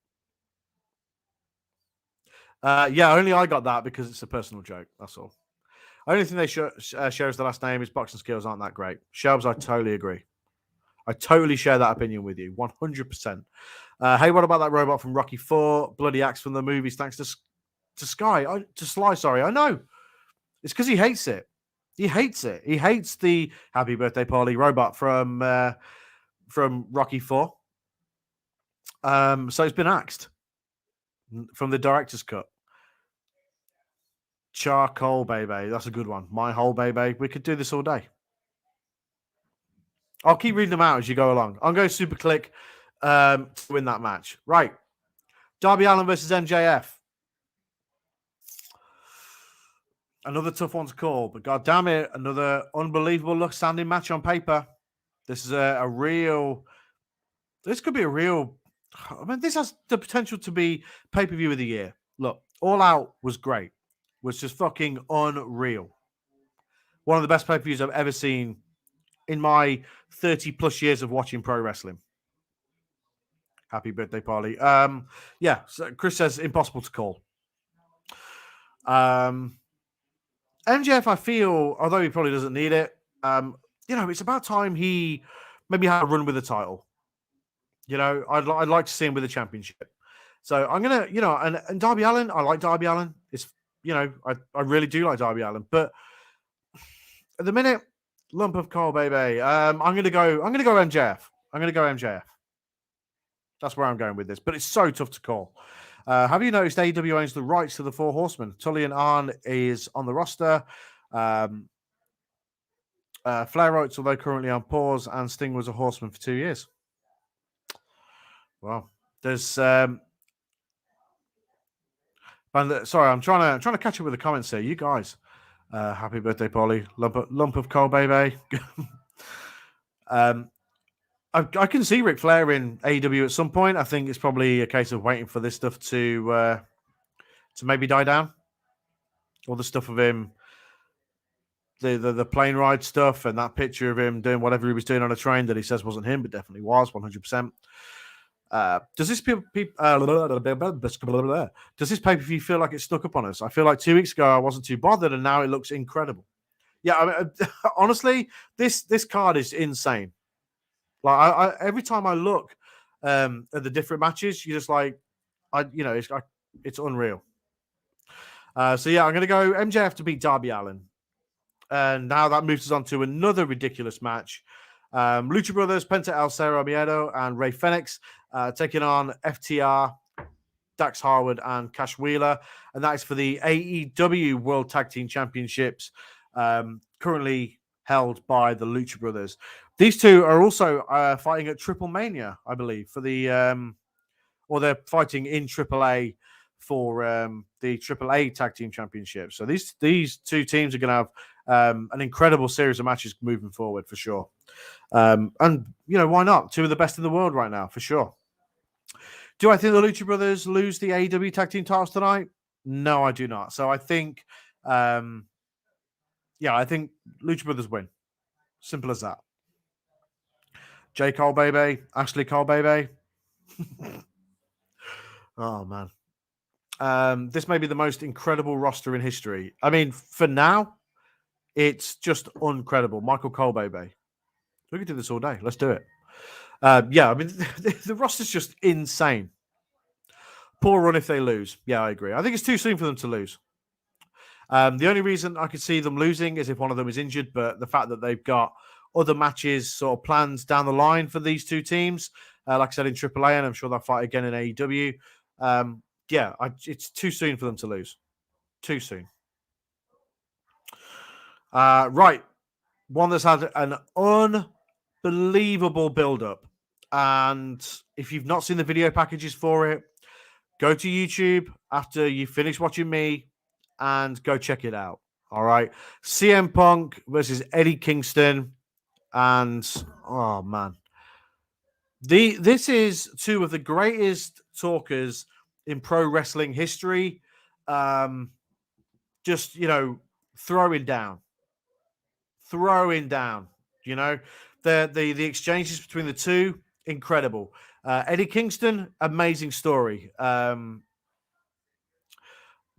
Yeah, only I got that because it's a personal joke. That's all. Only thing they share is the last name. His boxing skills aren't that great. Shelbs, I totally agree. I totally share that opinion with you. 100%. Hey, what about that robot from Rocky 4? Bloody axe from the movies, thanks to Sly, sorry. I know. It's because he hates it. He hates it. He hates the Happy Birthday Polly robot from Rocky 4. So it's been axed from the director's cut. Charcoal, baby. That's a good one. My Hole, baby. We could do this all day. I'll keep reading them out as you go along. I'm going Super Click to win that match. Right. Darby Allin versus MJF. Another tough one to call, but god damn it, another unbelievable look standing match on paper. This is this could be a real, I mean, this has the potential to be pay-per-view of the year. Look, All Out was great. Was just fucking unreal. One of the best pay-per-views I've ever seen in my 30 plus years of watching pro wrestling. Happy birthday, Polly. Yeah, so Chris says impossible to call. MJF, I feel, although he probably doesn't need it, it's about time he maybe had a run with the title. I'd like to see him with a championship. So I'm gonna, and Darby Allin, I like Darby Allin. It's, I really do like Darby Allin, but at the minute, lump of coal, baby. I'm gonna go MJF. I'm gonna go MJF. That's where I'm going with this, but it's so tough to call. Have you noticed AEW owns the rights to the Four Horsemen? Tully and Arn is on the roster. Flair writes, although currently on pause, and Sting was a horseman for 2 years. Well, there's sorry, I'm trying to catch up with the comments here. You guys, happy birthday, Polly. Lump of coal, baby. I can see Ric Flair in AEW at some point. I think it's probably a case of waiting for this stuff to maybe die down. All the stuff of him, the plane ride stuff, and that picture of him doing whatever he was doing on a train that he says wasn't him, but definitely was 100%. Does this pay-per-view feel like it's stuck up on us? I feel like 2 weeks ago I wasn't too bothered, and now it looks incredible. Yeah, I mean, honestly, this card is insane. Like I every time I look at the different matches, you're just like, it's unreal. So yeah, I'm going to go MJF to beat Darby Allin, and now that moves us on to another ridiculous match. Lucha Brothers, Penta El Cerro Miedo, and Rey Fenix taking on FTR, Dax Harwood, and Cash Wheeler, and that is for the AEW World Tag Team Championships, currently held by the Lucha Brothers. These two are also fighting at Triple Mania, I believe, for the or they're fighting in AAA for the AAA Tag Team Championship. So these two teams are going to have an incredible series of matches moving forward for sure. And why not? Two of the best in the world right now for sure. Do I think the Lucha Brothers lose the AEW Tag Team titles tonight? No, I do not. So I think, I think Lucha Brothers win. Simple as that. J. Cole, baby. Ashley Cole, baby. Oh, man. This may be the most incredible roster in history. I mean, for now, it's just incredible. Michael Cole, baby. We could do this all day. Let's do it. I mean, the roster's just insane. Poor run if they lose. Yeah, I agree. I think it's too soon for them to lose. The only reason I could see them losing is if one of them is injured, but the fact that they've got other matches sort of plans down the line for these two teams, like I said, in AAA, and I'm sure they'll fight again in AEW. It's too soon for them to lose. Too soon. Right. One that's had an unbelievable build-up. And if you've not seen the video packages for it, go to YouTube after you finish watching me and go check it out. All right. CM Punk versus Eddie Kingston. And, oh, man. This is two of the greatest talkers in pro wrestling history. Just, throwing down. The exchanges between the two, incredible. Eddie Kingston, amazing story. Go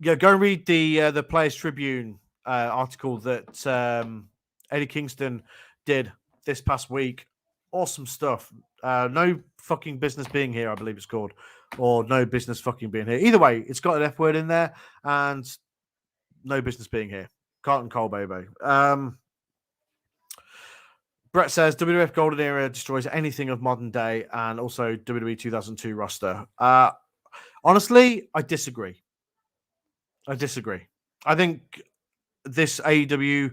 and read the Players Tribune article that Eddie Kingston did this past week. Awesome stuff. No fucking business being here, I believe it's called, or no business fucking being here. Either way, it's got an F word in there, and no business being here. Carlton Cole, baby. Brett says WWF Golden Era destroys anything of modern day, and also WWE 2002 roster. Honestly, I disagree. I think this AEW,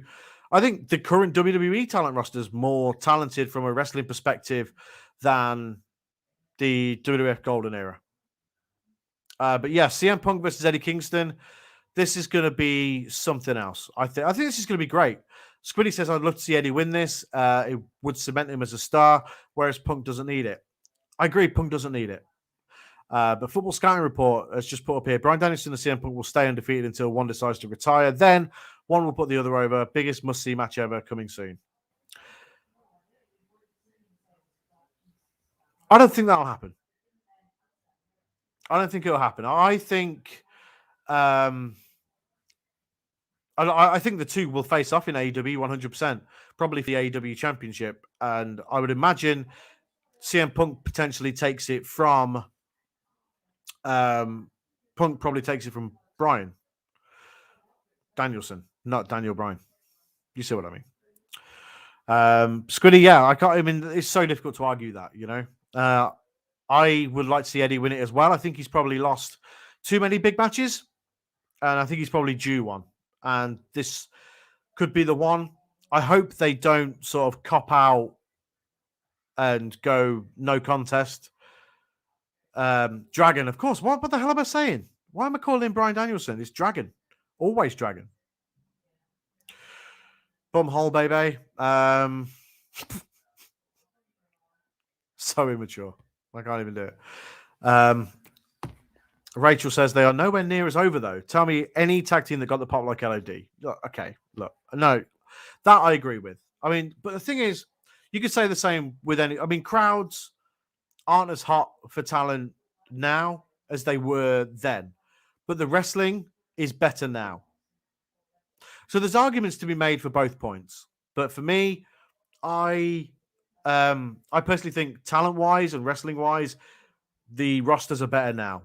I think the current WWE talent roster is more talented from a wrestling perspective than the WWF Golden Era. But yeah, CM Punk versus Eddie Kingston. This is going to be something else. I think this is going to be great. Squiddy says, I'd love to see Eddie win this. It would cement him as a star, whereas Punk doesn't need it. I agree, Punk doesn't need it. But Football Scouting Report has just put up here, Bryan Danielson and CM Punk will stay undefeated until one decides to retire. Then one will put the other over. Biggest must-see match ever coming soon. I don't think that'll happen. I don't think it'll happen. I think I think the two will face off in AEW 100%, probably for the AEW Championship. And I would imagine CM Punk potentially takes it from Punk probably takes it from Bryan Danielson, not Daniel Bryan. You see what I mean? Squiddy, yeah, I mean, it's so difficult to argue that, you know. I would like to see Eddie win it as well. I think he's probably lost too many big matches, and I think he's probably due one. And this could be the one. I hope they don't sort of cop out and go no contest. Dragon, of course. What the hell am I saying? Why am I calling him Bryan Danielson? It's Dragon. Always Dragon. Bumhole, baby. So immature. I can't even do it. Rachel says they are nowhere near as over, though. Tell me any tag team that got the pop like LOD. Look, okay, look. No, that I agree with. I mean, but the thing is, you could say the same with any. I mean, crowds aren't as hot for talent now as they were then, but the wrestling is better now. So there's arguments to be made for both points. But for me, I personally think talent-wise and wrestling-wise, the rosters are better now.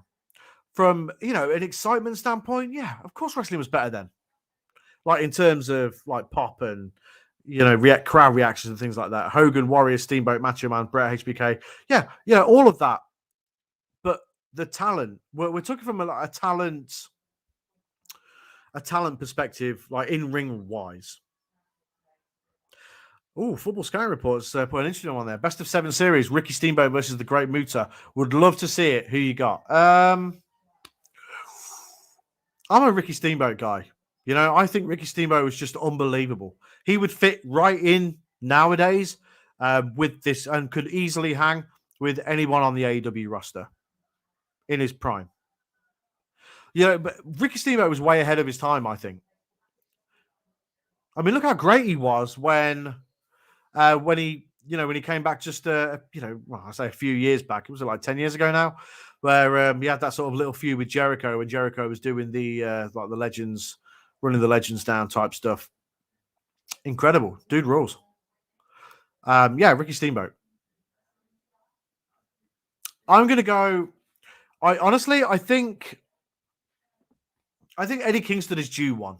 From, you know, an excitement standpoint, yeah, of course wrestling was better then. Like in terms of like pop and, you know, crowd reactions and things like that. Hogan, Warrior, Steamboat, Macho Man, Bret, HBK. Yeah, all of that. But the talent, we're talking from a talent perspective, like in ring wise. Oh, Football Sky Reports put an interesting one there. Best of 7 series, Ricky Steamboat versus the Great Muta. Would love to see it. Who you got? I'm a Ricky Steamboat guy. You know, I think Ricky Steamboat was just unbelievable. He would fit right in nowadays with this and could easily hang with anyone on the AEW roster in his prime. You know, but Ricky Steamboat was way ahead of his time, I think. I mean, look how great he was when he came back just I say a few years back. It was like 10 years ago now, where he had that sort of little feud with Jericho, when Jericho was doing the like the legends, running the legends down type stuff. Incredible, dude rules. Ricky Steamboat. I'm gonna go. I think Eddie Kingston is due one.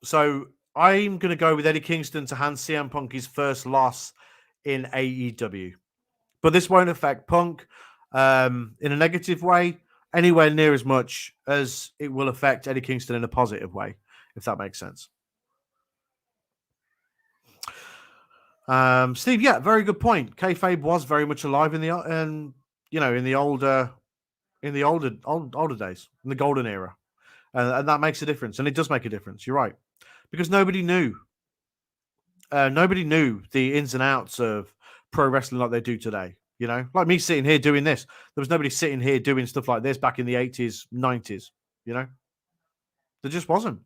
So I'm going to go with Eddie Kingston to hand CM Punk his first loss in AEW. But this won't affect Punk in a negative way anywhere near as much as it will affect Eddie Kingston in a positive way, if that makes sense. Steve, yeah, very good point. Kayfabe was very much alive in the older days, in the golden era. And that makes a difference. And it does make a difference. You're right. Because nobody knew the ins and outs of pro wrestling like they do today. You know, like me sitting here doing this. There was nobody sitting here doing stuff like this back in the 80s, 90s. You know, there just wasn't.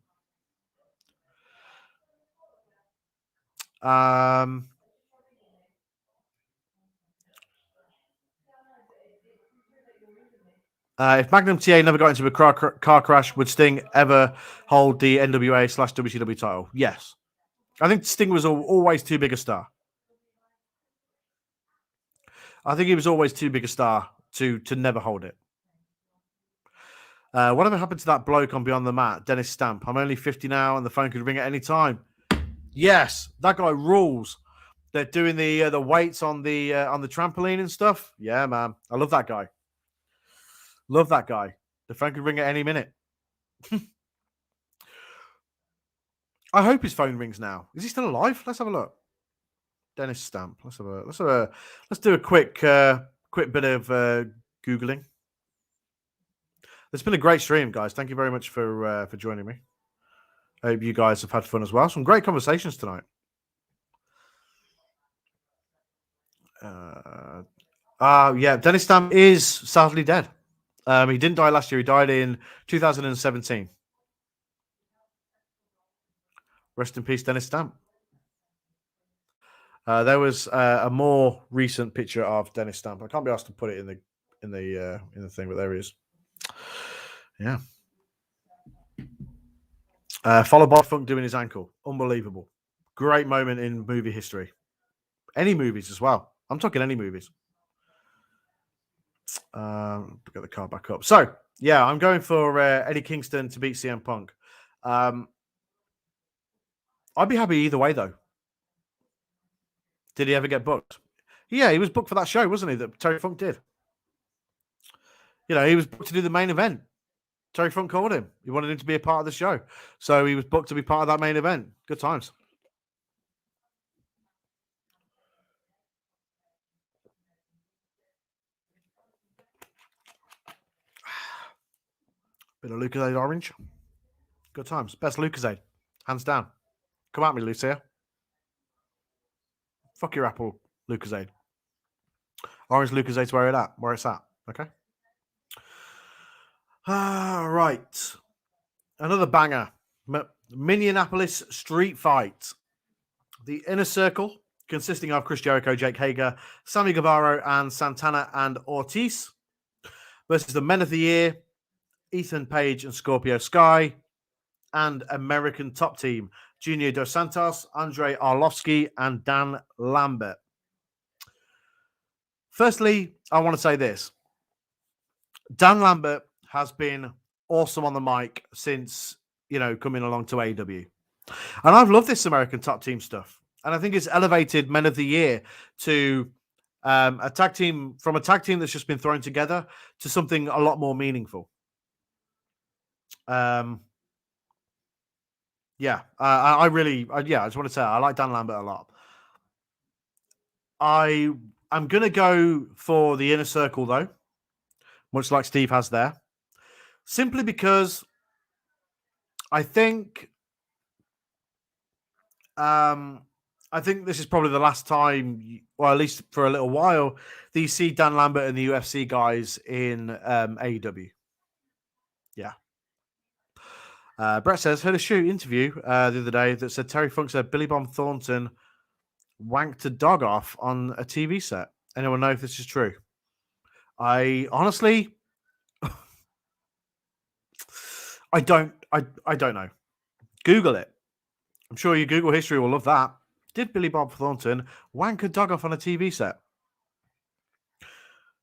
If Magnum TA never got into a car crash, would Sting ever hold the NWA/WCW title? Yes. I think Sting was always too big a star. I think he was always too big a star to never hold it. Whatever happened to that bloke on Beyond the Mat, Dennis Stamp? I'm only 50 now, and the phone could ring at any time. Yes, that guy rules. They're doing the weights on the trampoline and stuff. Yeah, man, I love that guy. Love that guy. The phone could ring at any minute. I hope his phone rings now. Is he still alive? Let's have a look. Dennis Stamp. Let's do a quick bit of Googling. It's been a great stream, guys. Thank you very much for joining me. I hope you guys have had fun as well. Some great conversations tonight. Dennis Stamp is sadly dead. He didn't die last year. He died in 2017. Rest in peace, Dennis Stamp. There was a more recent picture of Dennis Stamp. I can't be asked to put it in the thing, but there he is. Yeah. Followed by Funk doing his ankle. Unbelievable. Great moment in movie history. Any movies as well. I'm talking any movies. Get the card back up. So, yeah, I'm going for Eddie Kingston to beat CM Punk. I'd be happy either way, though. Did he ever get booked? Yeah, he was booked for that show, wasn't he? That Terry Funk did. You know, he was booked to do the main event. Terry Funk called him. He wanted him to be a part of the show. So he was booked to be part of that main event. Good times. Bit of Lucozade orange. Good times. Best Lucozade. Hands down. Come at me, Lucia. Fuck your apple Lucozade. Orange Lucozade's where it's at. Okay. Right. Another banger. Minneapolis Street Fight. The Inner Circle, consisting of Chris Jericho, Jake Hager, Sammy Guevara, and Santana and Ortiz, versus the Men of the Year, Ethan Page and Scorpio Sky, and American Top Team, Junior Dos Santos, Andre Arlovsky, and Dan Lambert. Firstly, I want to say this. Dan Lambert has been awesome on the mic since, coming along to AEW. And I've loved this American Top Team stuff. And I think it's elevated Men of the Year to a tag team that's just been thrown together to something a lot more meaningful. I just want to say I like Dan Lambert a lot. I'm going to go for the Inner Circle, though, much like Steve has there, simply because I think this is probably the last time, or at least for a little while, that you see Dan Lambert and the UFC guys in AEW. Yeah. Brett says, heard a shoot interview the other day that said Terry Funk said Billy Bob Thornton wanked a dog off on a TV set. Anyone know if this is true? I honestly, I don't know. Google it. I'm sure your Google history will love that. Did Billy Bob Thornton wank a dog off on a TV set?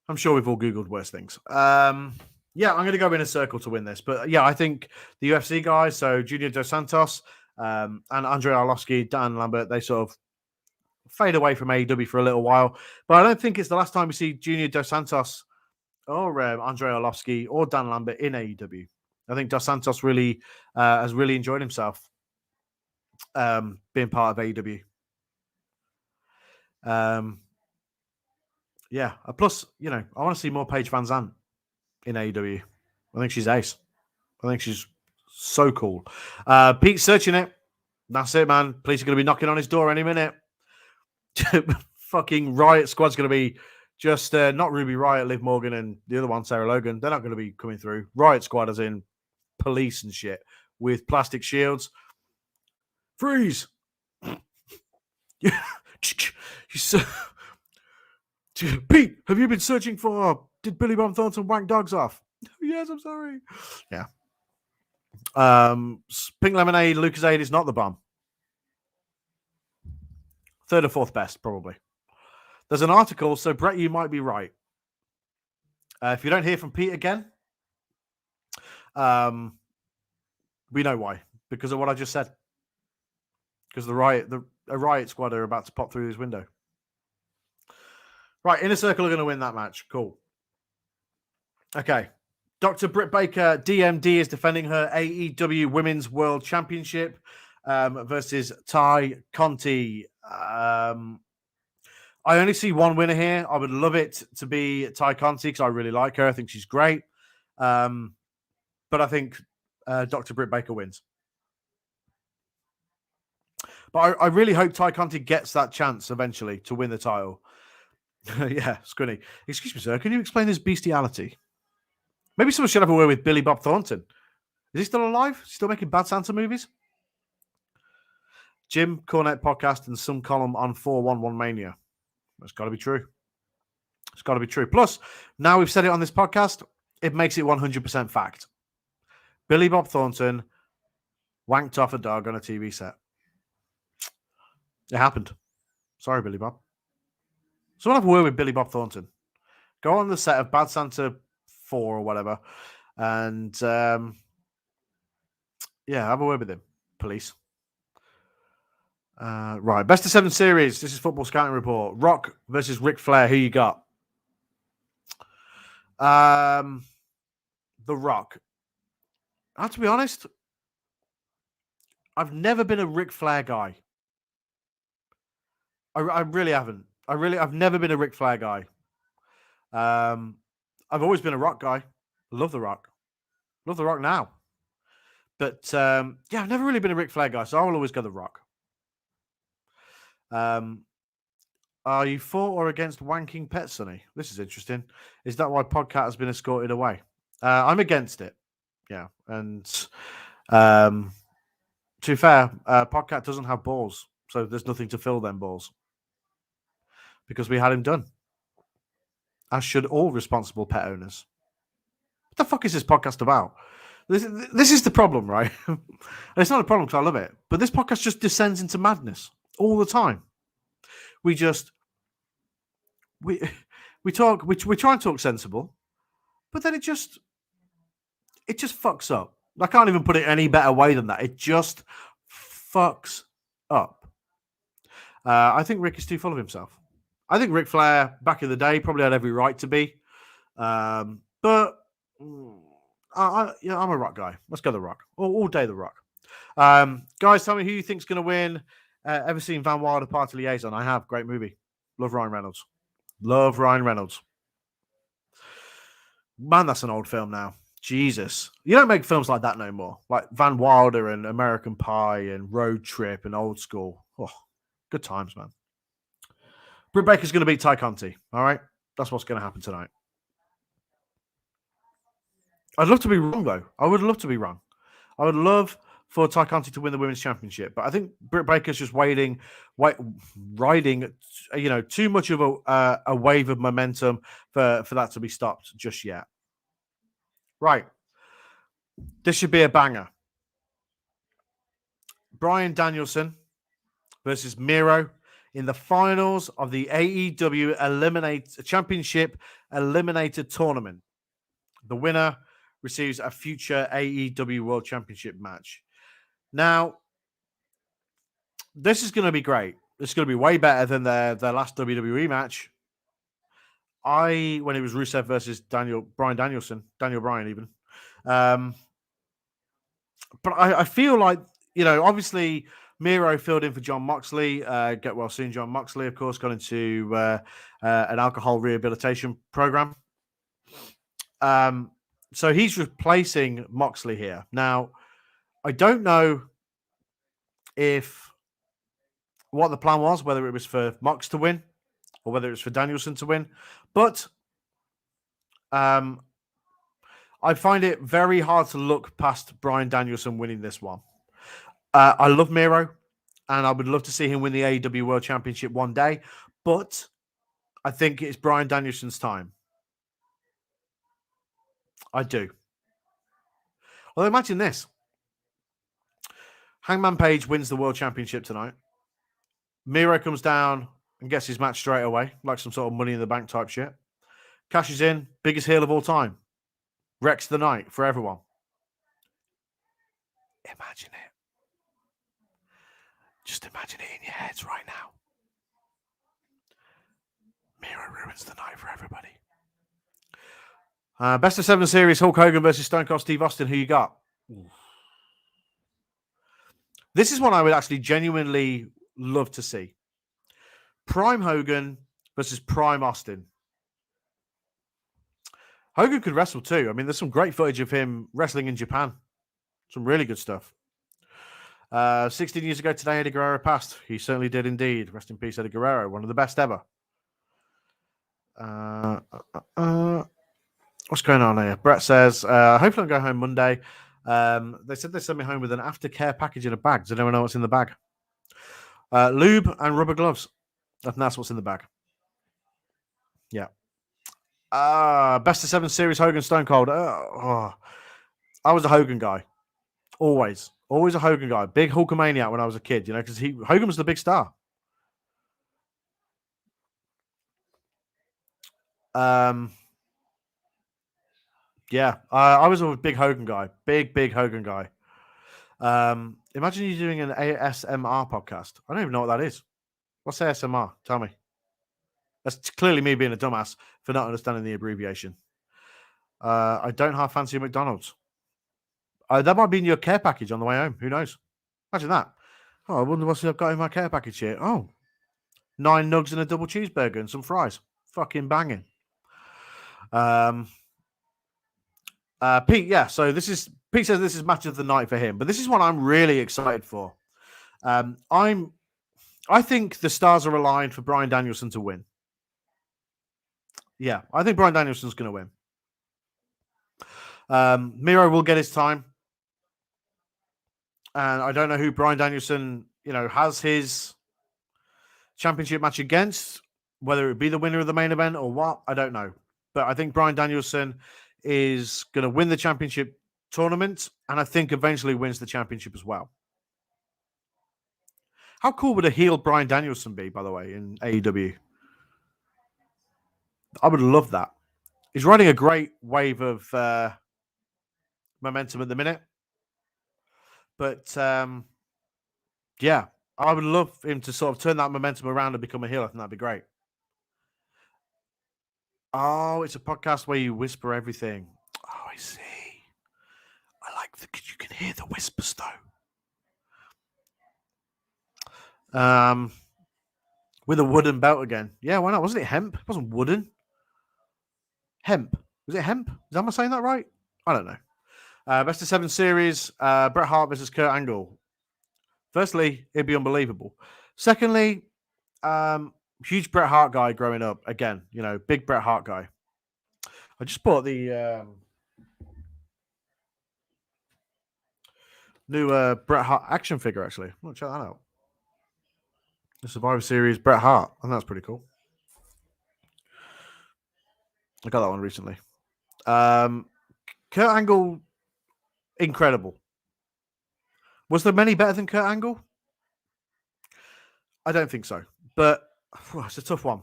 I'm sure we've all Googled worse things. Yeah, I'm going to go in a circle to win this. But yeah, I think the UFC guys, so Junior Dos Santos and Andre Arlovsky, Dan Lambert, they sort of fade away from AEW for a little while. But I don't think it's the last time we see Junior Dos Santos or Andre Arlovsky or Dan Lambert in AEW. I think Dos Santos really has really enjoyed himself being part of AEW. Yeah. Plus, I want to see more Paige Van Zandt in AEW. I think she's ace. I think she's so cool. Pete's searching it. That's it, man. Police are going to be knocking on his door any minute. Fucking Riot Squad's going to be just not Ruby Riot, Liv Morgan, and the other one, Sarah Logan. They're not going to be coming through. Riot Squad, as in police and shit, with plastic shields. Freeze! Pete, have you been searching for? Did Billy Bob Thornton wank dogs off? Yes, I'm sorry. Yeah. Pink Lemonade, Lucozade is not the bomb. Third or fourth best, probably. There's an article, so Brett, you might be right. If you don't hear from Pete again, we know why. Because of what I just said. Because a Riot Squad are about to pop through his window. Right, Inner Circle are going to win that match. Cool. Okay. Dr. Britt Baker, DMD, is defending her AEW Women's World Championship versus Ty Conti. I only see one winner here. I would love it to be Ty Conti because I really like her. I think she's great. But I think Dr. Britt Baker wins. But I really hope Ty Conti gets that chance eventually to win the title. Yeah, Squinny. Excuse me, sir. Can you explain this bestiality? Maybe someone should have a word with Billy Bob Thornton. Is he still alive? Still making Bad Santa movies? Jim Cornette podcast and some column on 411 Mania. That's got to be true. It's got to be true. Plus, now we've said it on this podcast, it makes it 100% fact. Billy Bob Thornton wanked off a dog on a TV set. It happened. Sorry, Billy Bob. Someone have a word with Billy Bob Thornton. Go on the set of Bad Santa 4 or whatever, and have a word with him, police. Right, best of 7 series. This is Football Scouting Report. Rock versus Ric Flair. Who you got? The Rock. I have to be honest, I've never been a Ric Flair guy. I really haven't. I've never been a Ric Flair guy. I've always been a Rock guy. Love the Rock. Love the Rock now. But I've never really been a Ric Flair guy, so I will always go the Rock. Are you for or against wanking pets, Sonny? This is interesting. Is that why Podcat has been escorted away? I'm against it. Yeah, and to be fair, Podcat doesn't have balls, so there's nothing to fill them balls because we had him done. As should all responsible pet owners. What the fuck is this podcast about? This is the problem, right? And it's not a problem because I love it, but this podcast just descends into madness all the time. We try and talk sensible, but then it just fucks up. I can't even put it any better way than that. It just fucks up. I think Rick is too full of himself. I think Ric Flair back in the day probably had every right to be, but I'm a Rock guy. Let's go the Rock all day. The Rock. Guys, tell me who you think's going to win. Ever seen Van Wilder Party Liaison? I have. Great movie. Love Ryan Reynolds. Man, that's an old film now. Jesus. You don't make films like that no more. Like Van Wilder and American Pie and Road Trip and Old School. Oh, good times, man. Britt Baker's going to beat Ty Conti. All right? That's what's going to happen tonight. I'd love to be wrong, though. I would love to be wrong. I would love for Ty Conti to win the Women's Championship. But I think Britt Baker's just riding, too much of a wave of momentum for that to be stopped just yet. Right. This should be a banger. Bryan Danielson versus Miro in the finals of the AEW Championship Eliminator Tournament. The winner receives a future AEW World Championship match. Now, this is going to be great. It's going to be way better than their last WWE match. When it was Rusev versus Bryan Danielson, Daniel Bryan even. But I feel like, obviously Miro filled in for John Moxley. Get well soon, John Moxley, of course, got into an alcohol rehabilitation program. So he's replacing Moxley here. Now, I don't know what the plan was, whether it was for Mox to win or whether it was for Danielson to win. But I find it very hard to look past Bryan Danielson winning this one. I love Miro, and I would love to see him win the AEW World Championship one day. But I think it's Bryan Danielson's time. I do. Well, imagine this. Hangman Page wins the World Championship tonight. Miro comes down and gets his match straight away, like some sort of Money in the Bank type shit. Cashes in, biggest heel of all time. Wrecks the night for everyone. Imagine it. Just imagine it in your heads right now. Miro ruins the night for everybody. Best of 7 series, Hulk Hogan versus Stone Cold Steve Austin. Who you got? Ooh. This is one I would actually genuinely love to see. Prime Hogan versus Prime Austin. Hogan could wrestle too. I mean, there's some great footage of him wrestling in Japan. Some really good stuff. 16 years ago today, Eddie Guerrero passed. He certainly did indeed. Rest in peace, Eddie Guerrero. One of the best ever. What's going on here? Brett says, hopefully I'll go home Monday. They said they sent me home with an aftercare package in a bag. Does anyone know what's in the bag? Lube and rubber gloves. And that's what's in the bag. Yeah. Best of 7 series, Hogan Stone Cold. I was a Hogan guy. Always a Hogan guy. Big Hulkamaniac when I was a kid, because Hogan was the big star. Yeah, I was a big Hogan guy. Big Hogan guy. Imagine you doing an ASMR podcast. I don't even know what that is. What's ASMR? Tell me. That's clearly me being a dumbass for not understanding the abbreviation. I don't have fancy McDonald's. That might be in your care package on the way home. Who knows? Imagine that. Oh, I wonder what I've got in my care package here. Oh, 9 nugs and a double cheeseburger and some fries. Fucking banging. Pete, yeah. So Pete says this is match of the night for him, but this is one I'm really excited for. I think the stars are aligned for Bryan Danielson to win. Yeah, I think Bryan Danielson's going to win. Miro will get his time. And I don't know who Bryan Danielson, has his championship match against, whether it be the winner of the main event or what, I don't know. But I think Bryan Danielson is going to win the championship tournament, and I think eventually wins the championship as well. How cool would a heel Bryan Danielson be, by the way, in AEW? I would love that. He's riding a great wave of momentum at the minute. But, yeah, I would love him to sort of turn that momentum around and become a heel. I think that'd be great. Oh, it's a podcast where you whisper everything. Oh, I see. I like you can hear the whispers, though. With a wooden belt again. Yeah, why not? Wasn't it hemp? It wasn't wooden. Hemp. Was it hemp? Am I saying that right? I don't know. Best of 7 series, Bret Hart versus Kurt Angle. Firstly, it'd be unbelievable. Secondly, huge Bret Hart guy growing up. Again, big Bret Hart guy. I just bought the new Bret Hart action figure, actually. I'll check that out. The Survivor Series Bret Hart. And that's pretty cool. I got that one recently. Kurt Angle, incredible. Was there many better than Kurt Angle? I don't think so. But it's a tough one.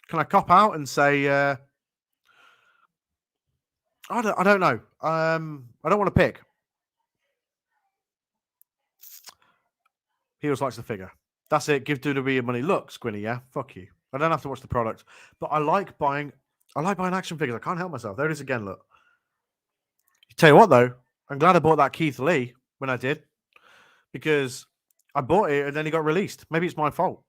Can I cop out and say I don't know. I don't want to pick. Heels likes the figure. That's it. Give WWE your money. Look, Squinny, yeah? Fuck you. I don't have to watch the product. But I like buying action figures. I can't help myself. There it is again, look. Tell you what, though, I'm glad I bought that Keith Lee when I did. Because I bought it and then he got released. Maybe it's my fault.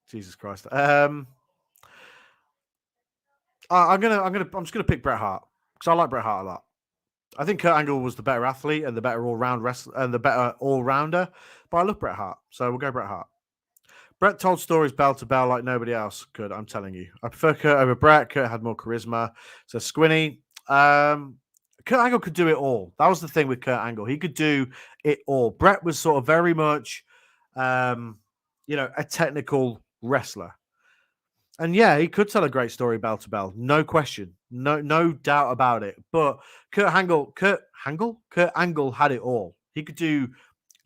Jesus Christ. I'm just gonna pick Bret Hart because I like Bret Hart a lot. I think Kurt Angle was the better athlete and the better all-round wrestler and the better all-rounder, but I love Bret Hart, so we'll go Bret Hart. Bret told stories bell to bell like nobody else could. I'm telling you, I prefer Kurt over Bret. Kurt had more charisma. So Squinny, Kurt Angle could do it all. That was the thing with Kurt Angle; he could do it all. Bret was sort of very much, a technical wrestler. And yeah, he could tell a great story bell to bell. No question. No doubt about it. But Kurt Angle had it all. He could do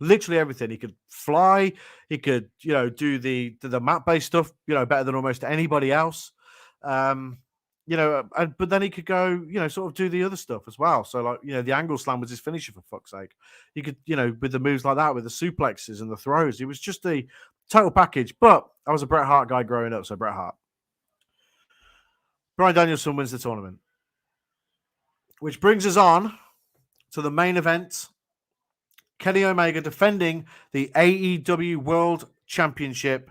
literally everything. He could fly. He could, do the mat-based stuff, better than almost anybody else. But then he could go, sort of do the other stuff as well. So like, the angle slam was his finisher for fuck's sake. He could, with the moves like that, with the suplexes and the throws, he was just the total package. But I was a Bret Hart guy growing up, so Bret Hart. Bryan Danielson wins the tournament. Which brings us on to the main event. Kenny Omega defending the AEW World Championship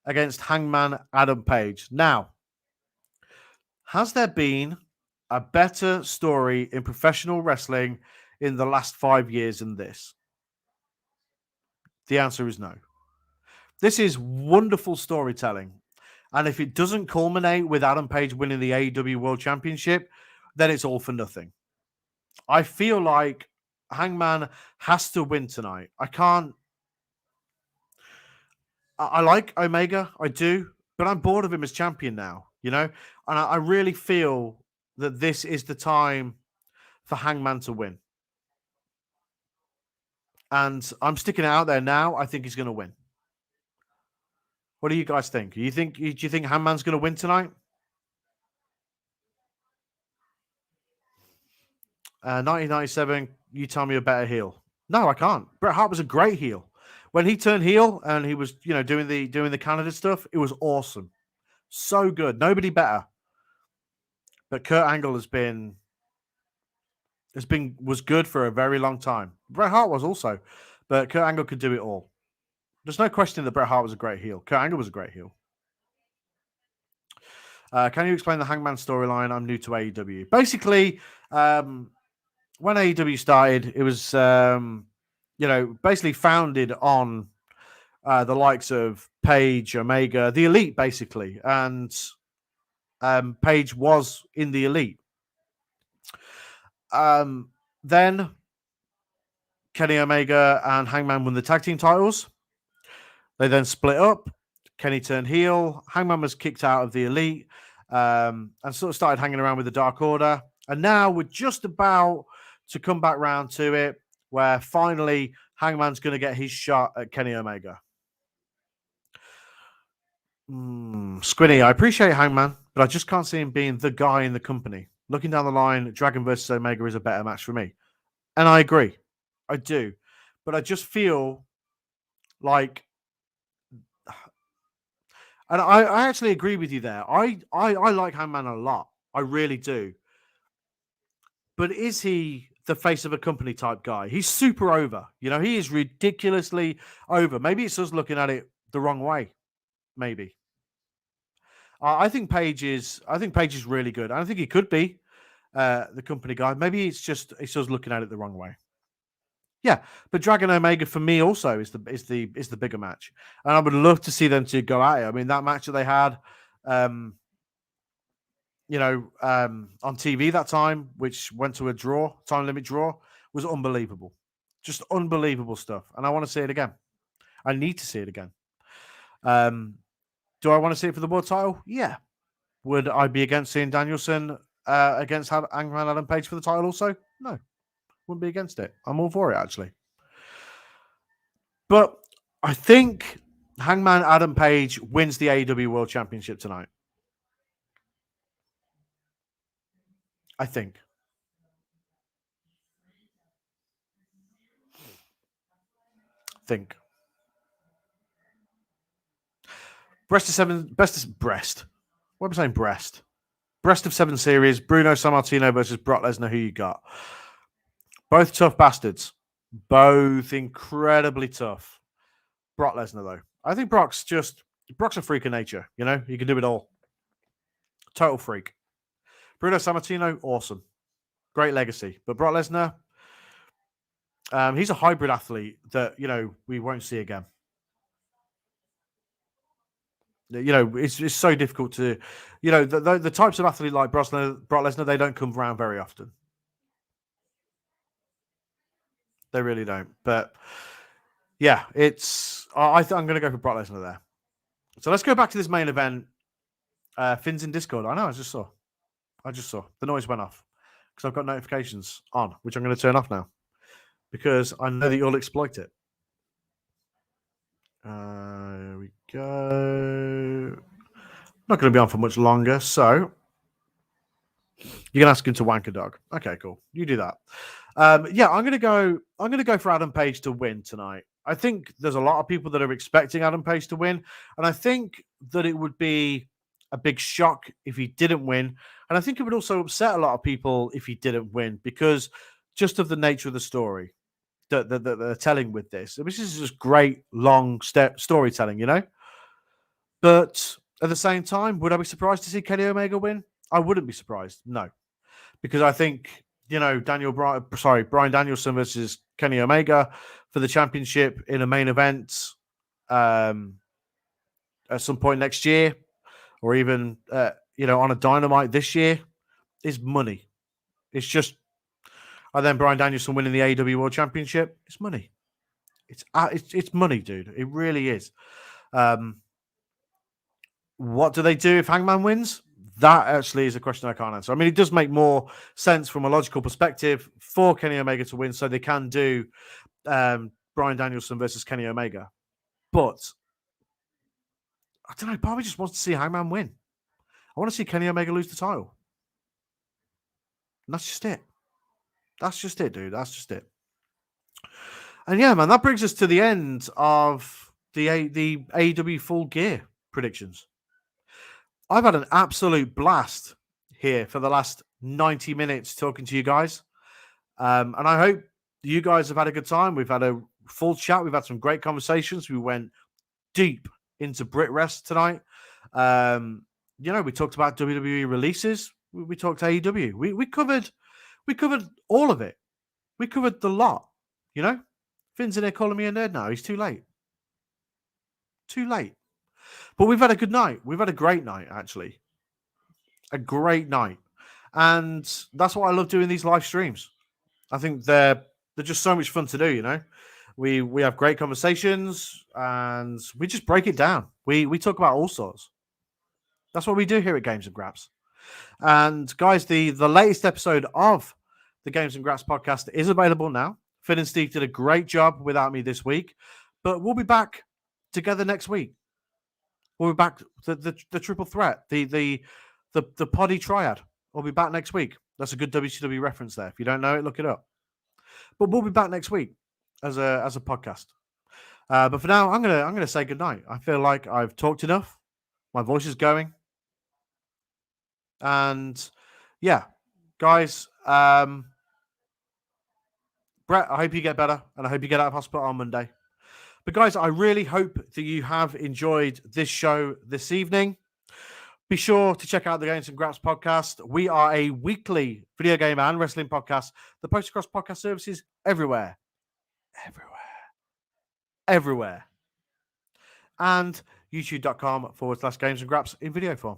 against Hangman Adam Page. Now, has there been a better story in professional wrestling in the last 5 years than this? The answer is no. This is wonderful storytelling. And if it doesn't culminate with Adam Page winning the AEW World Championship, then it's all for nothing. I feel like Hangman has to win tonight. I like Omega, I do, but I'm bored of him as champion now, you know? And I really feel that this is the time for Hangman to win. And I'm sticking it out there now. I think he's going to win. What do you guys think? Do you think Hangman's going to win tonight? 1997, you tell me a better heel. No, I can't. Bret Hart was a great heel. When he turned heel and he was, doing the Canada stuff, it was awesome. So good. Nobody better. But Kurt Angle was good for a very long time. Bret Hart was also, but Kurt Angle could do it all. There's no question that Bret Hart was a great heel. Kurt Angle was a great heel. Can you explain the Hangman storyline? I'm new to AEW. Basically, when AEW started, it was basically founded on the likes of Page, Omega, the Elite, basically, and Page was in the Elite. Then Kenny Omega and Hangman won the tag team titles. They then split up. Kenny turned heel. Hangman was kicked out of the Elite and sort of started hanging around with the Dark Order. And now we're just about to come back round to it, where finally Hangman's going to get his shot at Kenny Omega. Squinny, I appreciate Hangman, but I just can't see him being the guy in the company. Looking down the line, Dragon versus Omega is a better match for me. And I agree. I do. But I just feel like... And I actually agree with you there. I like Hangman a lot. I really do. But is he the face of a company type guy? He's super over. He is ridiculously over. Maybe it's us looking at it the wrong way. Maybe. I think Page is really good. I think he could be the company guy. Maybe it's us looking at it the wrong way. Yeah, but Dragon Omega for me also is the bigger match, and I would love to see them two go at it. I mean, that match that they had, on TV that time, which went to a time limit draw, was unbelievable, just unbelievable stuff. And I want to see it again. I need to see it again. Do I want to see it for the world title? Yeah. Would I be against seeing Danielson against Hangman Adam Page for the title also? No. Wouldn't be against it. I'm all for it, actually. But I think Hangman Adam Page wins the AEW World Championship tonight. I think. Best of 7. What am I saying? Best of 7 series. Bruno Sammartino versus Brock Lesnar. Who you got? Both tough bastards. Both incredibly tough. Brock Lesnar, though. I think Brock's a freak of nature. He can do it all. Total freak. Bruno Sammartino, awesome. Great legacy. But Brock Lesnar, he's a hybrid athlete that, we won't see again. It's so difficult to, the types of athlete like Brock Lesnar, they don't come around very often. They really don't. But yeah, I'm going to go for Brock Lesnar there. So let's go back to this main event. Finn's in Discord. I know, I just saw. The noise went off because I've got notifications on, which I'm going to turn off now because I know that you'll exploit it. There we go. Not going to be on for much longer, so you can ask him to wank a dog. Okay, cool. You do that. I'm going to go for Adam Page to win tonight. I think there's a lot of people that are expecting Adam Page to win, and I think that it would be a big shock if he didn't win, and I think it would also upset a lot of people if he didn't win because just of the nature of the story that they're telling with this. This is just great long storytelling, But at the same time, would I be surprised to see Kenny Omega win? I wouldn't be surprised, no, because I think Bryan Danielson versus Kenny Omega for the championship in a main event at some point next year, or even on a Dynamite this year, is money. It's just, and then Bryan Danielson winning the AEW World Championship. It's money. It's money, dude. It really is. What do they do if Hangman wins? That actually is a question I can't answer. I mean, it does make more sense from a logical perspective for Kenny Omega to win, so they can do Bryan Danielson versus Kenny Omega. But I don't know. Part of me just wants to see Hangman win. I want to see Kenny Omega lose the title. And that's just it. That's just it, dude. That's just it. And yeah, man, that brings us to the end of the AEW Full Gear predictions. I've had an absolute blast here for the last 90 minutes talking to you guys. And I hope you guys have had a good time. We've had a full chat. We've had some great conversations. We went deep into Brit Rest tonight. We talked about WWE releases. We talked AEW. We covered all of it. We covered the lot. Finn's in there calling me a nerd now. He's too late. Too late. But we've had a good night. We've had a great night, actually. A great night. And that's why I love doing these live streams. I think they're just so much fun to do, We have great conversations and we just break it down. We talk about all sorts. That's what we do here at Games and Graps. And guys, the latest episode of the Games and Graps podcast is available now. Finn and Steve did a great job without me this week, but we'll be back together next week. We'll be back, the triple threat, the poddy triad. We'll be back next week. That's a good WCW reference there. If you don't know it, look it up. But we'll be back next week as a podcast. But for now, I'm gonna say goodnight. I feel like I've talked enough. My voice is going. And yeah, guys, Brett, I hope you get better, and I hope you get out of hospital on Monday. But guys, I really hope that you have enjoyed this show this evening. Be sure to check out the Games and Graps podcast. We are a weekly video game and wrestling podcast that posts across podcast services everywhere. And youtube.com/Games and Graps in video form.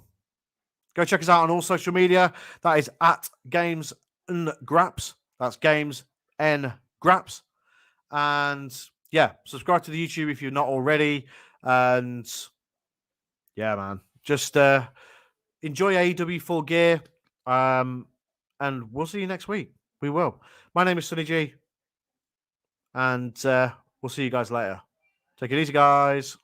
Go check us out on all social media. That is at Games and Graps. That's Games and Graps. And yeah, subscribe to the YouTube if you're not already. And yeah, man, just enjoy AEW Full Gear. And we'll see you next week. We will. My name is Sonny G. And we'll see you guys later. Take it easy, guys.